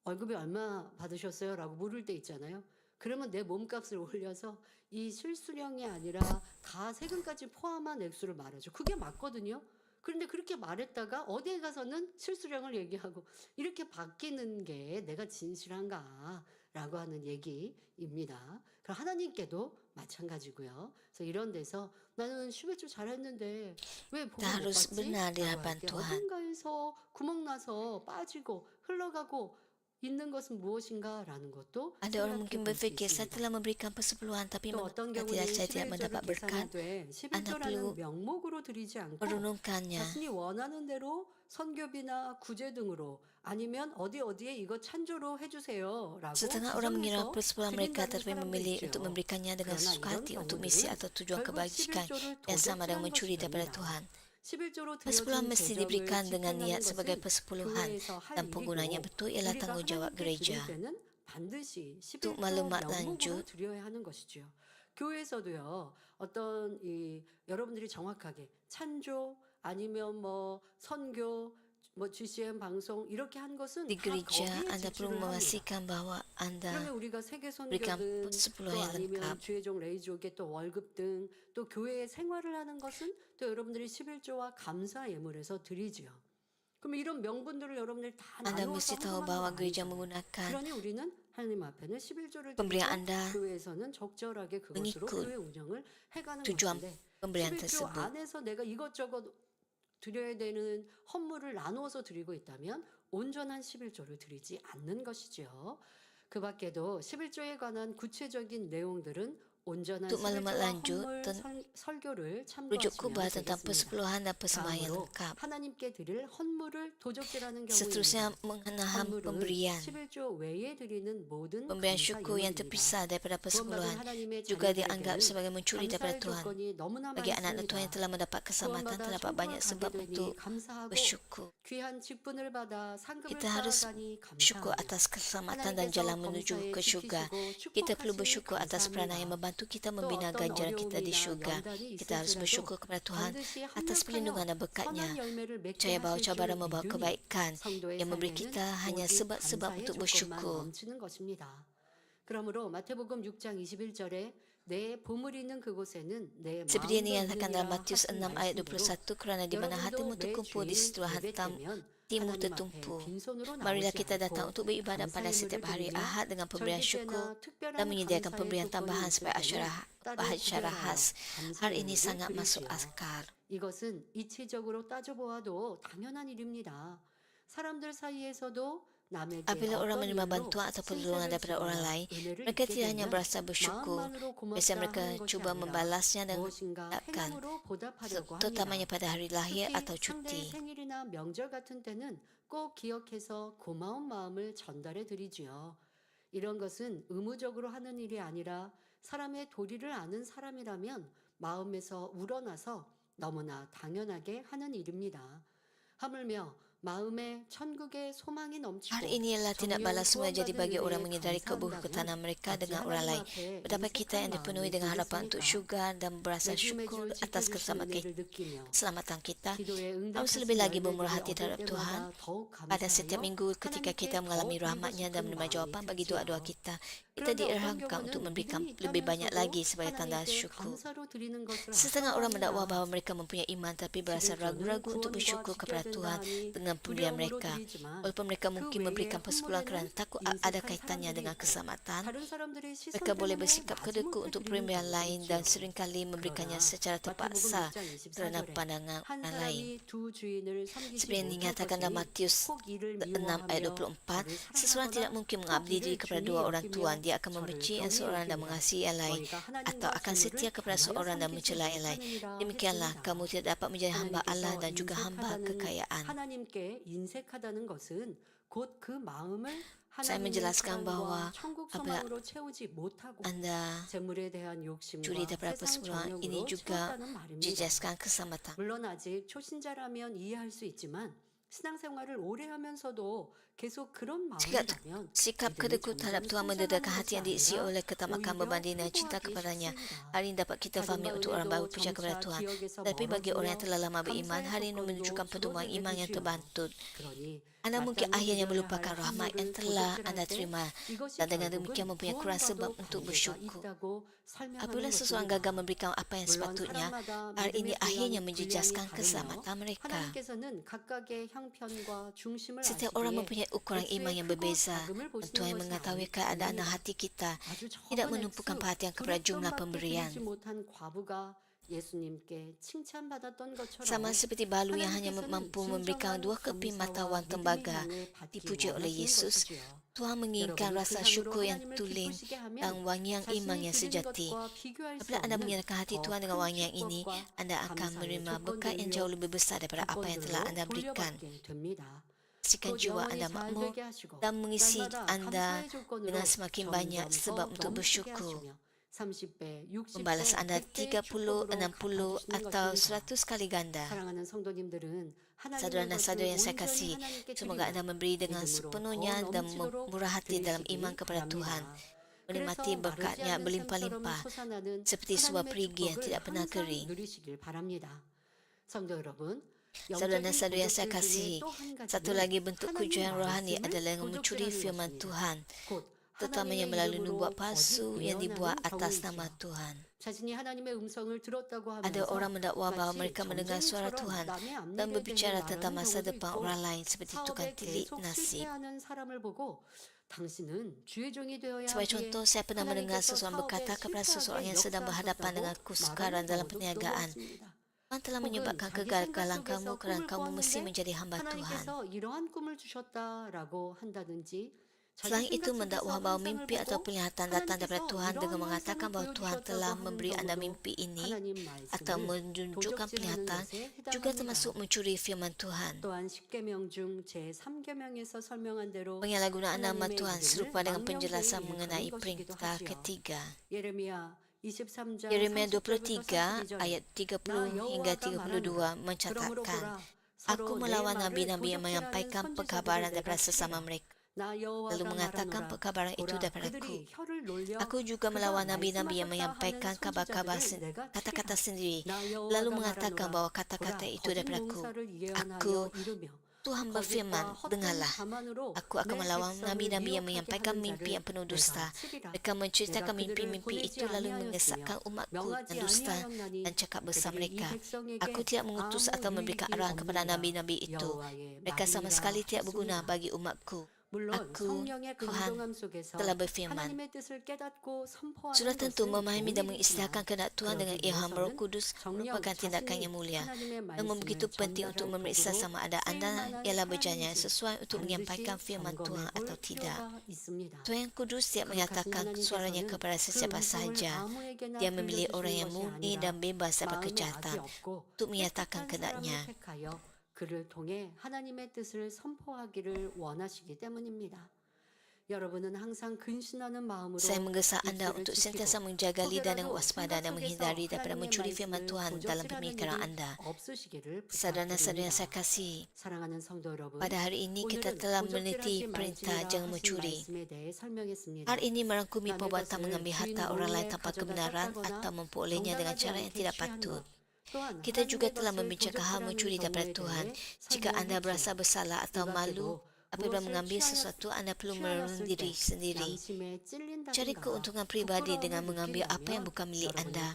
월급이 얼마 받으셨어요? 라고 물을 때 있잖아요. 그러면 내 몸값을 올려서 이 실수령이 아니라 다 세금까지 포함한 액수를 말하죠. 그게 맞거든요. 그런데 그렇게 말했다가 어디에 가서는 실수령을 얘기하고 이렇게 바뀌는 게 내가 진실한가라고 하는 얘기입니다. 그럼 하나님께도 마찬가지고요. 그래서 이런 데서 나는 11조 잘했는데 왜 복을 못 harus 받지? benar di 라고 hadapan 할 때 Tuhan. 어딘가에서 구멍 나서 빠지고 흘러가고 있는 것은 무엇인가라는 것도 Ada orang mungkin 생각해 볼 수 berfikir saya 있습니다. telah memberikan persepuluhan tapi 또 어떤 tidak 경우는 saya tidak 11조를 mendapat berkat. 계산할 때 Anda perlu 11조라는 명목으로 드리지 않고 merenungkannya. 자신이 원하는 대로 선교비나 구제 등으로 아니면 어디에 이거 찬조로 해주세요라고 Setengah orang mengira 지정해서 persepuluhan mereka 드린다는 tetapi 사람도 memilih 있죠. untuk memberikannya dengan 그러나 sesuka 이런 hati untuk misi 경우들은 atau tujuan 결국 kebajikan 11조를 yang sama dengan 도적질한 mencuri 것이 daripada 됩니다. Tuhan. 11조로 Persepuluhan 드려진 mesti 재정을 diberikan dengan niat 집행하는 sebagai 것은 persepuluhan 교회에서 할 dan penggunanya 일이고 betul ialah 우리가 tanggungjawab 하나님께 gereja. 드릴 때는 반드시 Untuk 11조 maklumat 명목으로 lanjut, 드려야 하는 것이죠. 교회에서도요. 어떤 여러분들이 정확하게 찬조 아니면 뭐 선교 뭐 GCN 방송 이렇게 한 것은 di 다 gereja 거기에 Anda perlu 지출을 합니다. memastikan bahwa Anda 그러면 우리가 세계 berikan 선교든 persepuluhan 또 yang 아니면 lengkap. 주의종 레이족의 또 월급 등 또 교회에 생활을 하는 것은 또 여러분들이 11조와 감사 예물에서 드리지요. 그럼 이런 명분들을 여러분들이 다 Anda 나누어서 mesti tahu 헌금하는 bahwa 거 gereja 아니잖아요. menggunakan 그러니 우리는 하나님 앞에는 11조를 pemberian 드리고 Anda 교회에서는 적절하게 그것으로 mengikut 교회 운영을 해가는 tujuan 것인데 pemberian 11조 tersebut. 안에서 내가 이것저것 드려야 되는 헌물을 나누어서 드리고 있다면 온전한 11조를 드리지 않는 것이죠. 그 밖에도 11조에 관한 구체적인 내용들은 온전한 Untuk maklumat 11조와 lanjut, 헌물 설교를 rujuk kubah 참고하시면 tentang 되겠습니다. persepuluhan dan persembahan yang 다음으로 lengkap. 하나님께 드릴 헌물을 도적질하는 Seterusnya 경우입니다. mengenaham 헌물은 pemberian. 11조 외에 드리는 모든 Pemberian 감사 syukur yang 예물입니다. terpisah daripada 구원받은 persepuluhan 하나님의 juga dianggap 자녀들에게는 sebagai mencuri daripada 감사의 Tuhan. 조건이 너무나 Bagi anak-anak Tuhan yang 많습니다. telah mendapat keselamatan, 구원받아 terdapat 천국을 banyak sebab 가게 되니 untuk 감사하고 bersyukur. 귀한 직분을 받아 상급을 Kita harus 쌓아가니 bersyukur 감사하며 atas keselamatan dan jalan menuju ke syurga. Kita perlu bersyukur atas peranan yang membantu kita membina ganjaran kita di syurga. Kita harus bersyukur kepada Tuhan atas perlindungan dan berkat-Nya. Percaya bahawa cabaran membawa kebaikan yang memberi kita hanya sebab-sebab untuk bersyukur. 그러므로 마태복음 6장 21절에 내 보물이 있는 그곳에는 내 Seperti yang 마음도 dinyatakan dalam 있느니라 Matius 6 하신 ayat 말씀대로 21, kerana di mana hatimu terkumpul di situ hatimu tertumpu. Marilah kita datang untuk beribadat pada setiap hari Ahad dengan pemberian syukur dan menyediakan pemberian tambahan sebagai acara khas. Hal ini sangat masuk akal. 이것은 이치적으로 따져보아도 당연한 일입니다. 사람들 사이에서도 남에게 Apabila orang 어떤 menerima 일로 bantuan atau pertolongan 신세를 daripada orang 지거나 lain, 은혜를 mereka 입게 tidak hanya 되면 berasa bersyukur, 마음만으로 고맙다 biasanya mereka 하는 것이 cuba 아니라 membalasnya dengan 무엇인가 mengucapkan, 행함으로 보답하려고 terutamanya 합니다. pada hari lahir 특히 atau 상대의 cuti. 생일이나 명절 같은 때는 꼭 기억해서 고마운 마음을 전달해 드리지요. 이런 것은 의무적으로 하는 일이 아니라 사람의 도리를 아는 사람이라면 마음에서 우러나서 너무나 당연하게 하는 일입니다. 하물며 마음에 천국의 소망이 넘치고 Hal ini ialah tindak 정령 balas semula jadi bagi 구원받은 orang 은혜에 menyedari keberkatan mereka 어찌 dengan orang 하나님 lain. 앞에 Betapa kita yang 인색한 dipenuhi 마음이 dengan harapan untuk 들겠습니까? syurga dan berasa 매주 syukur 매주 atas 지켜주신 keselamatan 은혜를 느끼며 keselamatan kita, 기도에 harus 응답하신 lebih lagi 열매들을 bermurah hati 얻을 terhadap Tuhan 때마다 더욱 pada setiap 감사하여 minggu ketika 하나님께 kita mengalami 더 rahmat-Nya dan 드리고 menerima 싶은 jawapan bagi 마음이 doa-doa 들지요. kita. kita diilhamkan untuk memberikan lebih banyak lagi sebagai tanda syukur. Setengah orang mendakwa bahawa mereka mempunyai iman tapi berasa ragu-ragu untuk bersyukur kepada Tuhan dengan pemberian mereka. Walaupun mereka mungkin memberikan persepuluhan kerana takut ada kaitannya dengan keselamatan, mereka boleh bersikap kedekut untuk pemberian lain dan seringkali memberikannya secara terpaksa kerana pandangan orang lain. Seperti yang dinyatakan dalam Matius 6 ayat 24, seseorang tidak mungkin mengabdi diri kepada dua orang tuan. Dia akan membenci yang seorang dan mengasihi yang lain, atau akan setia kepada seorang dan mencela yang lain. Demikianlah kamu tidak dapat menjadi hamba Allah dan juga hamba kekayaan. Saya menjelaskan bahawa apabila anda curi daripada persepuluhan, ini juga menjejaskan keselamatan. 물론 아직 초신자라면 이해할 수 있지만 신앙생활을 오래 하면서도 계속 그런 마음이라면 Sikap kedekut terhadap Tuhan mendedahkan hati yang diisi oleh ketamakan berbanding dan cinta kepadanya. Hari ini dapat kita fahami untuk orang baru percaya kepada Tuhan. Tapi bagi orang yang telah lama beriman, hari ini menunjukkan pertumbuhan iman yang terbantut. Anda mungkin akhirnya melupakan rahmat yang telah anda terima dan dengan demikian mempunyai kurang sebab untuk bersyukur. Apabila seseorang gagal memberikan apa yang sepatutnya, hal ini akhirnya menjejaskan keselamatan mereka. Setiap orang mempunyai ukuran iman yang berbeza. Tuhan yang mengetahui keadaan hati kita, tidak menumpukan perhatian kepada jumlah pemberian. Sama seperti balu yang hanya mampu memberikan 2 keping mata wang tembaga dipuji oleh Yesus, Tuhan menginginkan rasa syukur yang tulen dan wangian iman yang sejati. Apabila anda menyerahkan hati Tuhan dengan wangian ini, anda akan menerima berkat yang jauh lebih besar daripada apa yang telah anda berikan. Pastikan jiwa anda makmur dan mengisi anda dengan semakin banyak sebab untuk bersyukur. Membalas anda 30, 60 atau 100 kali ganda. Saudara dan saudara yang saya kasih, semoga anda memberi dengan sepenuhnya dan murah hati dalam iman kepada Tuhan. Menikmati berkatnya berlimpah-limpah seperti sebuah perigi yang tidak pernah kering. Saudara dan saudara yang saya kasih, satu lagi bentuk kejujuran rohani adalah mencuri firman Tuhan, terutamanya melalui nubuat palsu yang dibuat atas nama Tuhan. Ada orang mendakwa bahawa mereka mendengar suara Tuhan dan berbicara tentang masa depan orang lain seperti tukang tilik nasib. Sebagai contoh, saya pernah mendengar seseorang berkata kepada seseorang yang sedang berhadapan dengan kesukaran dalam perniagaan, Tuhan telah menyebabkan kegagalan kamu kerana kamu mesti menjadi hamba Tuhan. Selain itu, mendakwa bahawa mimpi atau penglihatan datang daripada Tuhan dengan mengatakan bahawa Tuhan telah memberi anda mimpi ini atau menunjukkan penglihatan juga termasuk mencuri firman Tuhan. Penyalahgunaan nama Tuhan serupa dengan penjelasan mengenai perintah ketiga. Yeremia 23 ayat 30 hingga 32 mencatatkan, Aku melawan nabi-nabi yang menyampaikan perkabaran daripada sesama mereka, lalu mengatakan perkabaran itu daripadaku. Aku juga melawan nabi-nabi yang menyampaikan kabar-kabar kata-kata sendiri, lalu mengatakan bahawa kata-kata itu daripadaku. Tuhan berfirman, dengarlah, aku akan melawan nabi-nabi yang menyampaikan mimpi yang penuh dusta. Mereka menceritakan mimpi-mimpi itu lalu menyesatkan umatku dan dusta dan cakap besar mereka. Aku tidak mengutus atau memberikan arahan kepada nabi-nabi itu. Mereka sama sekali tidak berguna bagi umatku. Aku, Tuhan, telah berfirman. Sudah tentu memahami dan mengistilahkan kehendak Tuhan dengan ilham Roh Kudus merupakan tindakan yang mulia. Namun begitu penting untuk memeriksa sama ada anda ialah berjaya sesuai untuk menyampaikan firman Tuhan atau tidak. Tuhan yang Kudus tidak menyatakan suaranya kepada sesiapa sahaja. Dia memilih orang yang murni dan bebas daripada kejahatan untuk menyatakan kehendaknya. 그를 통해 하나님의 뜻을 선포하기를 원하시기 때문입니다. 여러분은 항상 근신하는 마음으로 Saya menggesa anda untuk sentiasa menjaga lidah dan waspada dan menghindari daripada mencuri firman Tuhan dalam pemikiran anda. Saudara-saudara yang saya kasih, pada hari ini kita telah meneliti perintah jangan mencuri. Hari ini merangkumi perbuatan mengambil harta orang lain tanpa kebenaran atau memperolehnya dengan cara yang tidak patut. Kita juga telah membicarakan hal mencuri daripada Tuhan. Jika anda berasa bersalah atau malu Apabila 무엇을 mengambil 취하였- sesuatu, Anda perlu 취하였을 merenung diri 때 sendiri. 양심에 Cari 찔린다든가 keuntungan pribadi dengan mengambil apa yang bukan milik Anda,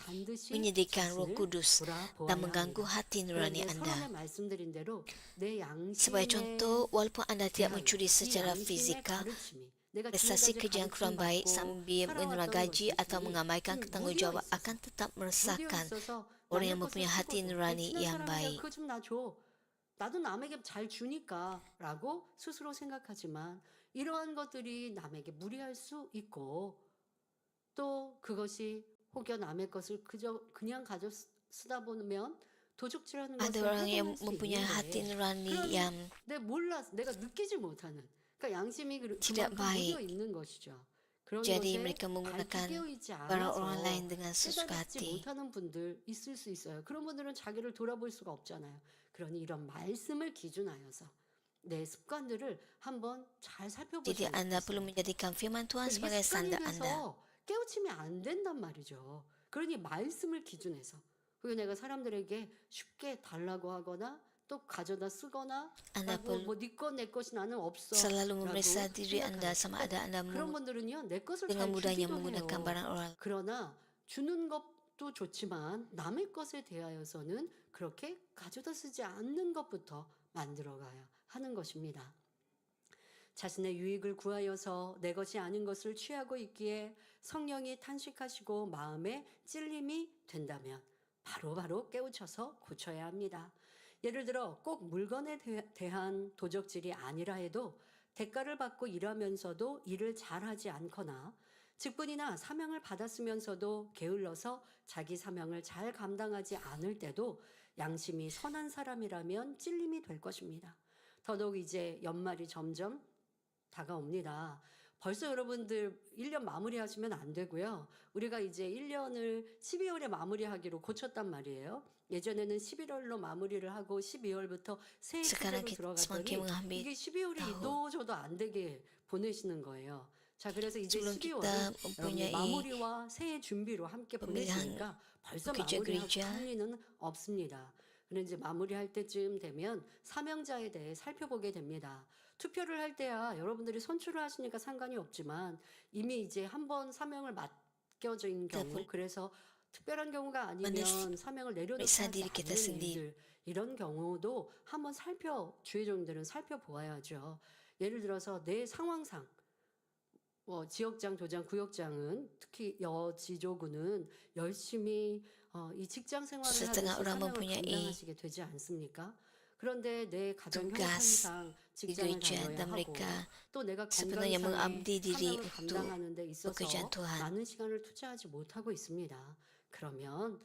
menyedihkan Roh Kudus, dan mengganggu hati nurani Anda. 말씀드린 대로 내 Sebagai 양심에 contoh, walaupun Anda tidak mencuri 이 secara 양심의 fizikal, 가르침이 내가 prestasi 지금까지 kerja yang kurang baik 가르침받고 sambil menerima 살아왔던 gaji 것이 atau mengabaikan 좀 tanggungjawab 무디어 akan tetap 무디어 meresahkan 있어서 orang 남의 yang 것을 mempunyai hati 쓰고도 nurani 친한 yang 사람이니까 baik. 그거 좀 나 줘. 나도 남에게 잘 주니까 라고 스스로 생각하지만 이러한 것들이 남에게 무리할 수 있고 또 그것이 혹여 남의 것을 그냥 가져 쓰다 보면 도둑질하는 Ada 것을 orang yang 해당할 수 mempunyai hati 있는데 nurani 그러니 yang 내가 느끼지 못하는 그러니까 양심이 tidak 그만큼 baik. 무디어 있는 것이죠. 그런 Jadi 것에 mereka 밝게 menggunakan 깨어있지 barang orang 않아서 lain dengan sesuka 깨달지 hati. 못하는 분들 있을 수 있어요. 그런 분들은 자기를 돌아볼 수가 없잖아요. 그러니 이런 말씀을 기준하여서 내 습관들을 한번 잘 Jadi 살펴보시면 Anda perlu 좋겠습니다. menjadikan firman Tuhan 이 sebagai 습관이 standar Anda. 돼서 깨우치면 안 된단 말이죠. 그러니 말씀을 기준해서 그리고 내가 사람들에게 쉽게 달라고 하거나 또 가져다 쓰거나 Anda 하고 perlu 뭐 네 것 내 것이 나는 없어 selalu 라고 memeriksa diri Anda 생각하는 sama ada Anda 그런 분들은요 내 것을 dengan 잘 mudahnya 주기도 menggunakan 해요. barang orang. 그러나 주는 것도 좋지만 남의 것에 대하여서는 그렇게 가져다 쓰지 않는 것부터 만들어가야 하는 것입니다. 자신의 유익을 구하여서 내 것이 아닌 것을 취하고 있기에 성령이 탄식하시고 마음에 찔림이 된다면 바로바로 깨우쳐서 고쳐야 합니다. 예를 들어 꼭 물건에 대한 도적질이 아니라 해도 대가를 받고 일하면서도 일을 잘하지 않거나 직분이나 사명을 받았으면서도 게을러서 자기 사명을 잘 감당하지 않을 때도 양심이 선한 사람이라면 찔림이 될 것입니다. 더더욱 이제 연말이 점점 다가옵니다. 벌써 여러분들 1년 마무리하시면 안 되고요. 우리가 이제 1년을 12월에 마무리하기로 고쳤단 말이에요. 예전에는 11월로 마무리를 하고 12월부터 새해 Sekarang 시대로 kita semakin 들어갔더니 mengambil 이게 12월이 tahun. 이도 저도 안 되게 보내시는 거예요. 자, 그래서 이제 Sebelum 12월은 kita 여러분의 mempunyai 마무리와 새해 준비로 함께 pemilihan 보내시니까 벌써 pekerja 마무리할 gereja, 리는 없습니다. 그런데 이제 마무리할 때쯤 되면 사명자에 대해 살펴보게 됩니다. 투표를 할 때야 여러분들이 선출을 하시니까 상관이 없지만 이미 이제 한번 사명을 맡겨진 경우 그래서 특별한 경우가 아니면 사명을 내려놓지 periksa diri kita 않는 sendiri. 일들 이런 경우도 한번 주의 종들은 살펴보아야죠. 예를 들어서 내 상황상 지역장, 도장, 구역장은 특히 여지조구는 열심히 이 직장 생활을 Setengah 하듯이 orang 사명을 mempunyai 감당하시게 되지 않습니까? 그런데 내 가정 tugas 형편상 di 직장을 gereja 다녀야 dan 하고 mereka 또 내가 sebenarnya 건강상의 mengabdi diri 사명을 untuk 감당하는 데 있어서 pekerjaan Tuhan. 많은 시간을 투자하지 못하고 있습니다. 그러면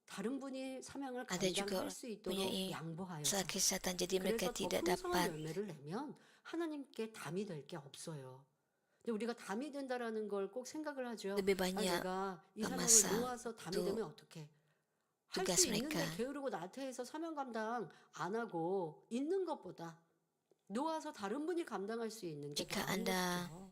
다른 분이 사명을 Ada juga 감당할 수 있도록 mempunyai 양보하여서 masalah kesehatan, jadi mereka 그래서 더 tidak 풍성한 dapat 열매를 내면 하나님께 담이 될 게 없어요. 근데 우리가 담이 된다라는 걸 꼭 생각을 하죠. lebih 아, banyak 내가 이 사명을 masa 놓아서 담이 untuk 되면 어떡해? 할 tugas 수 있는데 mereka. 게으르고 나태해서 사명 감당 안 하고 있는 것보다 놓아서 다른 분이 감당할 수 있는 게 Jika 나은 Anda 것이죠.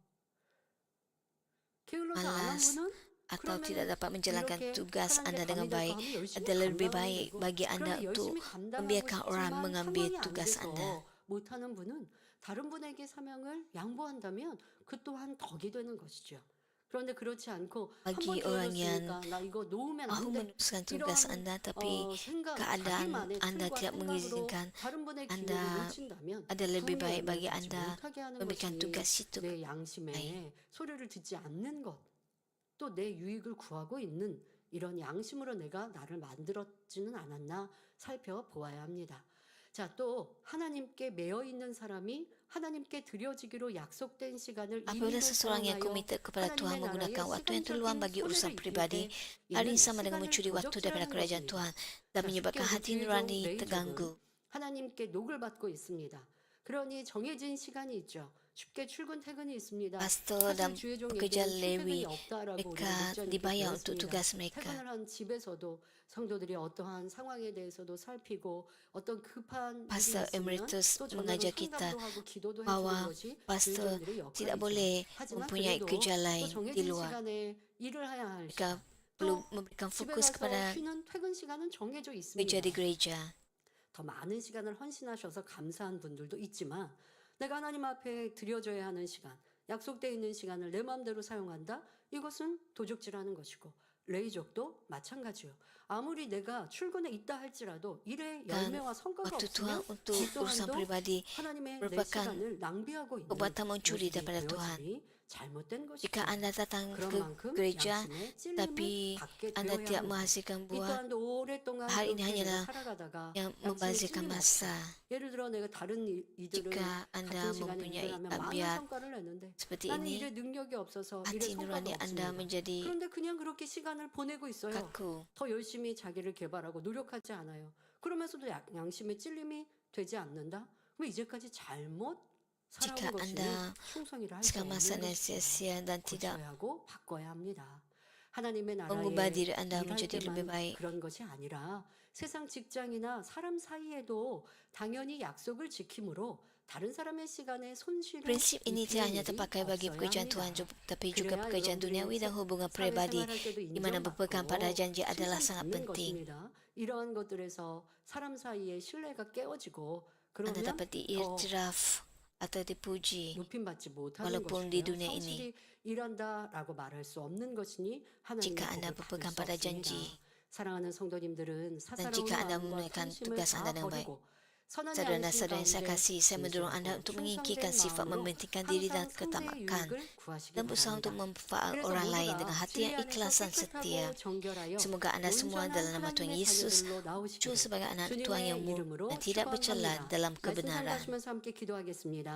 게을러서 안 한 malas 분은 atau 그러면 tidak dapat menjalankan 이렇게 tugas 하나님께 Anda 담이 dengan 될까 baik, 하면 열심히 adalah lebih 감당하면 baik 되고 bagi Anda 그런데 untuk 열심히 감당하고 membiarkan orang 싶지만 mengambil 상황이 안 tugas Anda. 돼서 못하는 분은 다른 분에게 사명을 양보한다면 그 또한 덕이 되는 것이죠. 그런데 그렇지 않고 한 번 Bagi orang yang 게을렀으니까 나 이거 놓으면 mahu 안 돼. meneruskan tugas 이러한 Anda tapi 생각, keadaan 자기만의 Anda 틀과 tidak 생각으로 mengizinkan, 다른 분의 기회를 Anda 놓친다면 ada lebih 부흥의 baik 열매를 bagi 받지 Anda 못하게 하는 memberikan 것이 tugas itu 내 양심에 소리를 듣지 않는 것, 또 내 유익을 구하고 있는 이런 양심으로 내가 나를 만들었지는 않았나 살펴보아야 합니다. 자, 또 하나님께 매여 있는 사람이 하나님께 드려지기로 약속된 시간을 apabila 임의로 seseorang yang 사용하여 committed kepada Tuhan 하나님의 menggunakan 나라의 waktu yang terluang 시간적인 bagi 손해를 urusan 입힐 pribadi, 때 hal 이는 ini sama dengan 시간을 mencuri waktu daripada 도적질하는 kerajaan 것입니다. Tuhan dan 자, menyebabkan 쉽게 hati 우리 nurani 주의종 terganggu. 하나님께 녹을 받고 있습니다. 그러니 정해진 시간이 있죠. 쉽게 출근 퇴근이 있습니다. Pastor 사실 dan 주의종에게는 pekerja 출퇴근이 Lewi, 없다라고 우리가 mereka 목자님께 dibayar untuk 배웠습니다. tugas mereka. 퇴근을 한 집에서도 성도들이 어떠한 상황에 대해서도 살피고 어떤 급한 일이 Pastor 있으면 Emeritus 또 전화로 mengajar kita 상담도 하고 기도도 해주는 bahwa 것이 pastor 주의종들의 tidak 역할이죠. boleh 하지만 mempunyai 그래도 kerja 또 lain di 정해진 luar. 시간에 일을 해야 할 Mereka 시간 perlu 또 memberikan 집에 fokus 가서 kepada 쉬는 퇴근 시간은 정해져 있습니다. kerja di gereja. 더 많은 시간을 헌신하셔서 감사한 분들도 있지만 내가 하나님 앞에 드려져야 하는 시간, 약속되어 있는 시간을 내 마음대로 사용한다? 이것은 도적질하는 것이고 레이족도 마찬가지요. 아무리 내가 출근에 있다 할지라도 일의 열매와 성과가 Waktu Tuhan 없으면 untuk 이 urusan 또한도 pribadi 하나님의 내 merupakan 시간을 낭비하고 있는 perbuatan mencuri 모습이 daripada Tuhan. 되어짐이 잘못된 것이죠. Jika Anda datang 그런 ke 만큼 gereja 양심의 찔림을 tapi 받게 Anda 되어야 tidak 합니다. menghasilkan 이 buah, 또한도 오랫동안 hal ini 그렇게 hanyalah 내가 살아가다가 yang 양심의 membazirkan 찔림이 masa. 없다. 예를 들어 내가 다른 이들을 Jika Anda 같은 시간에 mempunyai 일을 하면 많은 tabiat 성과를 내는데 seperti 나는 ini, 일에 능력이 없어서 일에 hati 성과가 nurani Anda 없습니다. menjadi 그런데 그냥 그렇게 시간을 보내고 있어요. kaku. 더 열심히 자기를 개발하고 노력하지 않아요. 그러면서도 양심의 찔림이 되지 않는다? 그럼 이제까지 잘못 살아온 Jika 것이니 Anda 충성이라 할 수 sedang 없는 melaksanakan 것이죠. sia-sia dan tidak 고쳐야 하고 바꿔야 합니다. 하나님의 mengubah 나라에 diri Anda 일할 menjadi lebih 때만 baik. 그런 것이 아니라 세상 직장이나 사람 사이에도 당연히 약속을 지킴으로 다른 사람의 시간에 손실을 Prinsip ini tidak hanya 입히는 일이 terpakai bagi 없어야 pekerjaan 합니다. Tuhan, tapi juga 그래야 pekerjaan duniawi dan hubungan pribadi, 사회생활할 때도 di mana berpegang pada 인정받고 janji adalah sangat 칭찬받는 penting. 것입니다. 이러한 것들에서 사람 사이의 신뢰가 깨어지고 Anda 그러면 dapat 더 diiktiraf atau dipuji 높임받지 못하는 walaupun di 것이고요. dunia ini. 성실히 일한다라고 말할 수 없는 것이니 하나님의 Jika Anda 복을 받을 berpegang 수 pada 없습니다. janji 사랑하는 성도님들은 사사로운 jika Anda 마음과 menunaikan 탐심을 tugas 다 Anda dengan baik. 버리고 선한 Saudara-saudara yang saya 양심 kasih, saya 가운데 mendorong Anda untuk 진실하고 mengikirkan 충성된 sifat 마음으로 mementingkan diri dan 항상 상대의 ketamakan 유익을 구하시기 dan berusaha untuk 바랍니다. memanfaat 그래서 orang lain 모두가 dengan hati 진리 yang 안에서 ikhlas dan setia. 깨끗하고 정결하여 Semoga Anda semua 온전한 dalam nama Tuhan 하나님의 Yesus 자녀들로 muncul 나오시기를 sebagai anak Tuhan 주님의 yang murni 이름으로 dan tidak bercela 축원합니다. dalam 말씀 kebenaran. 상고하시면서 함께 기도하겠습니다.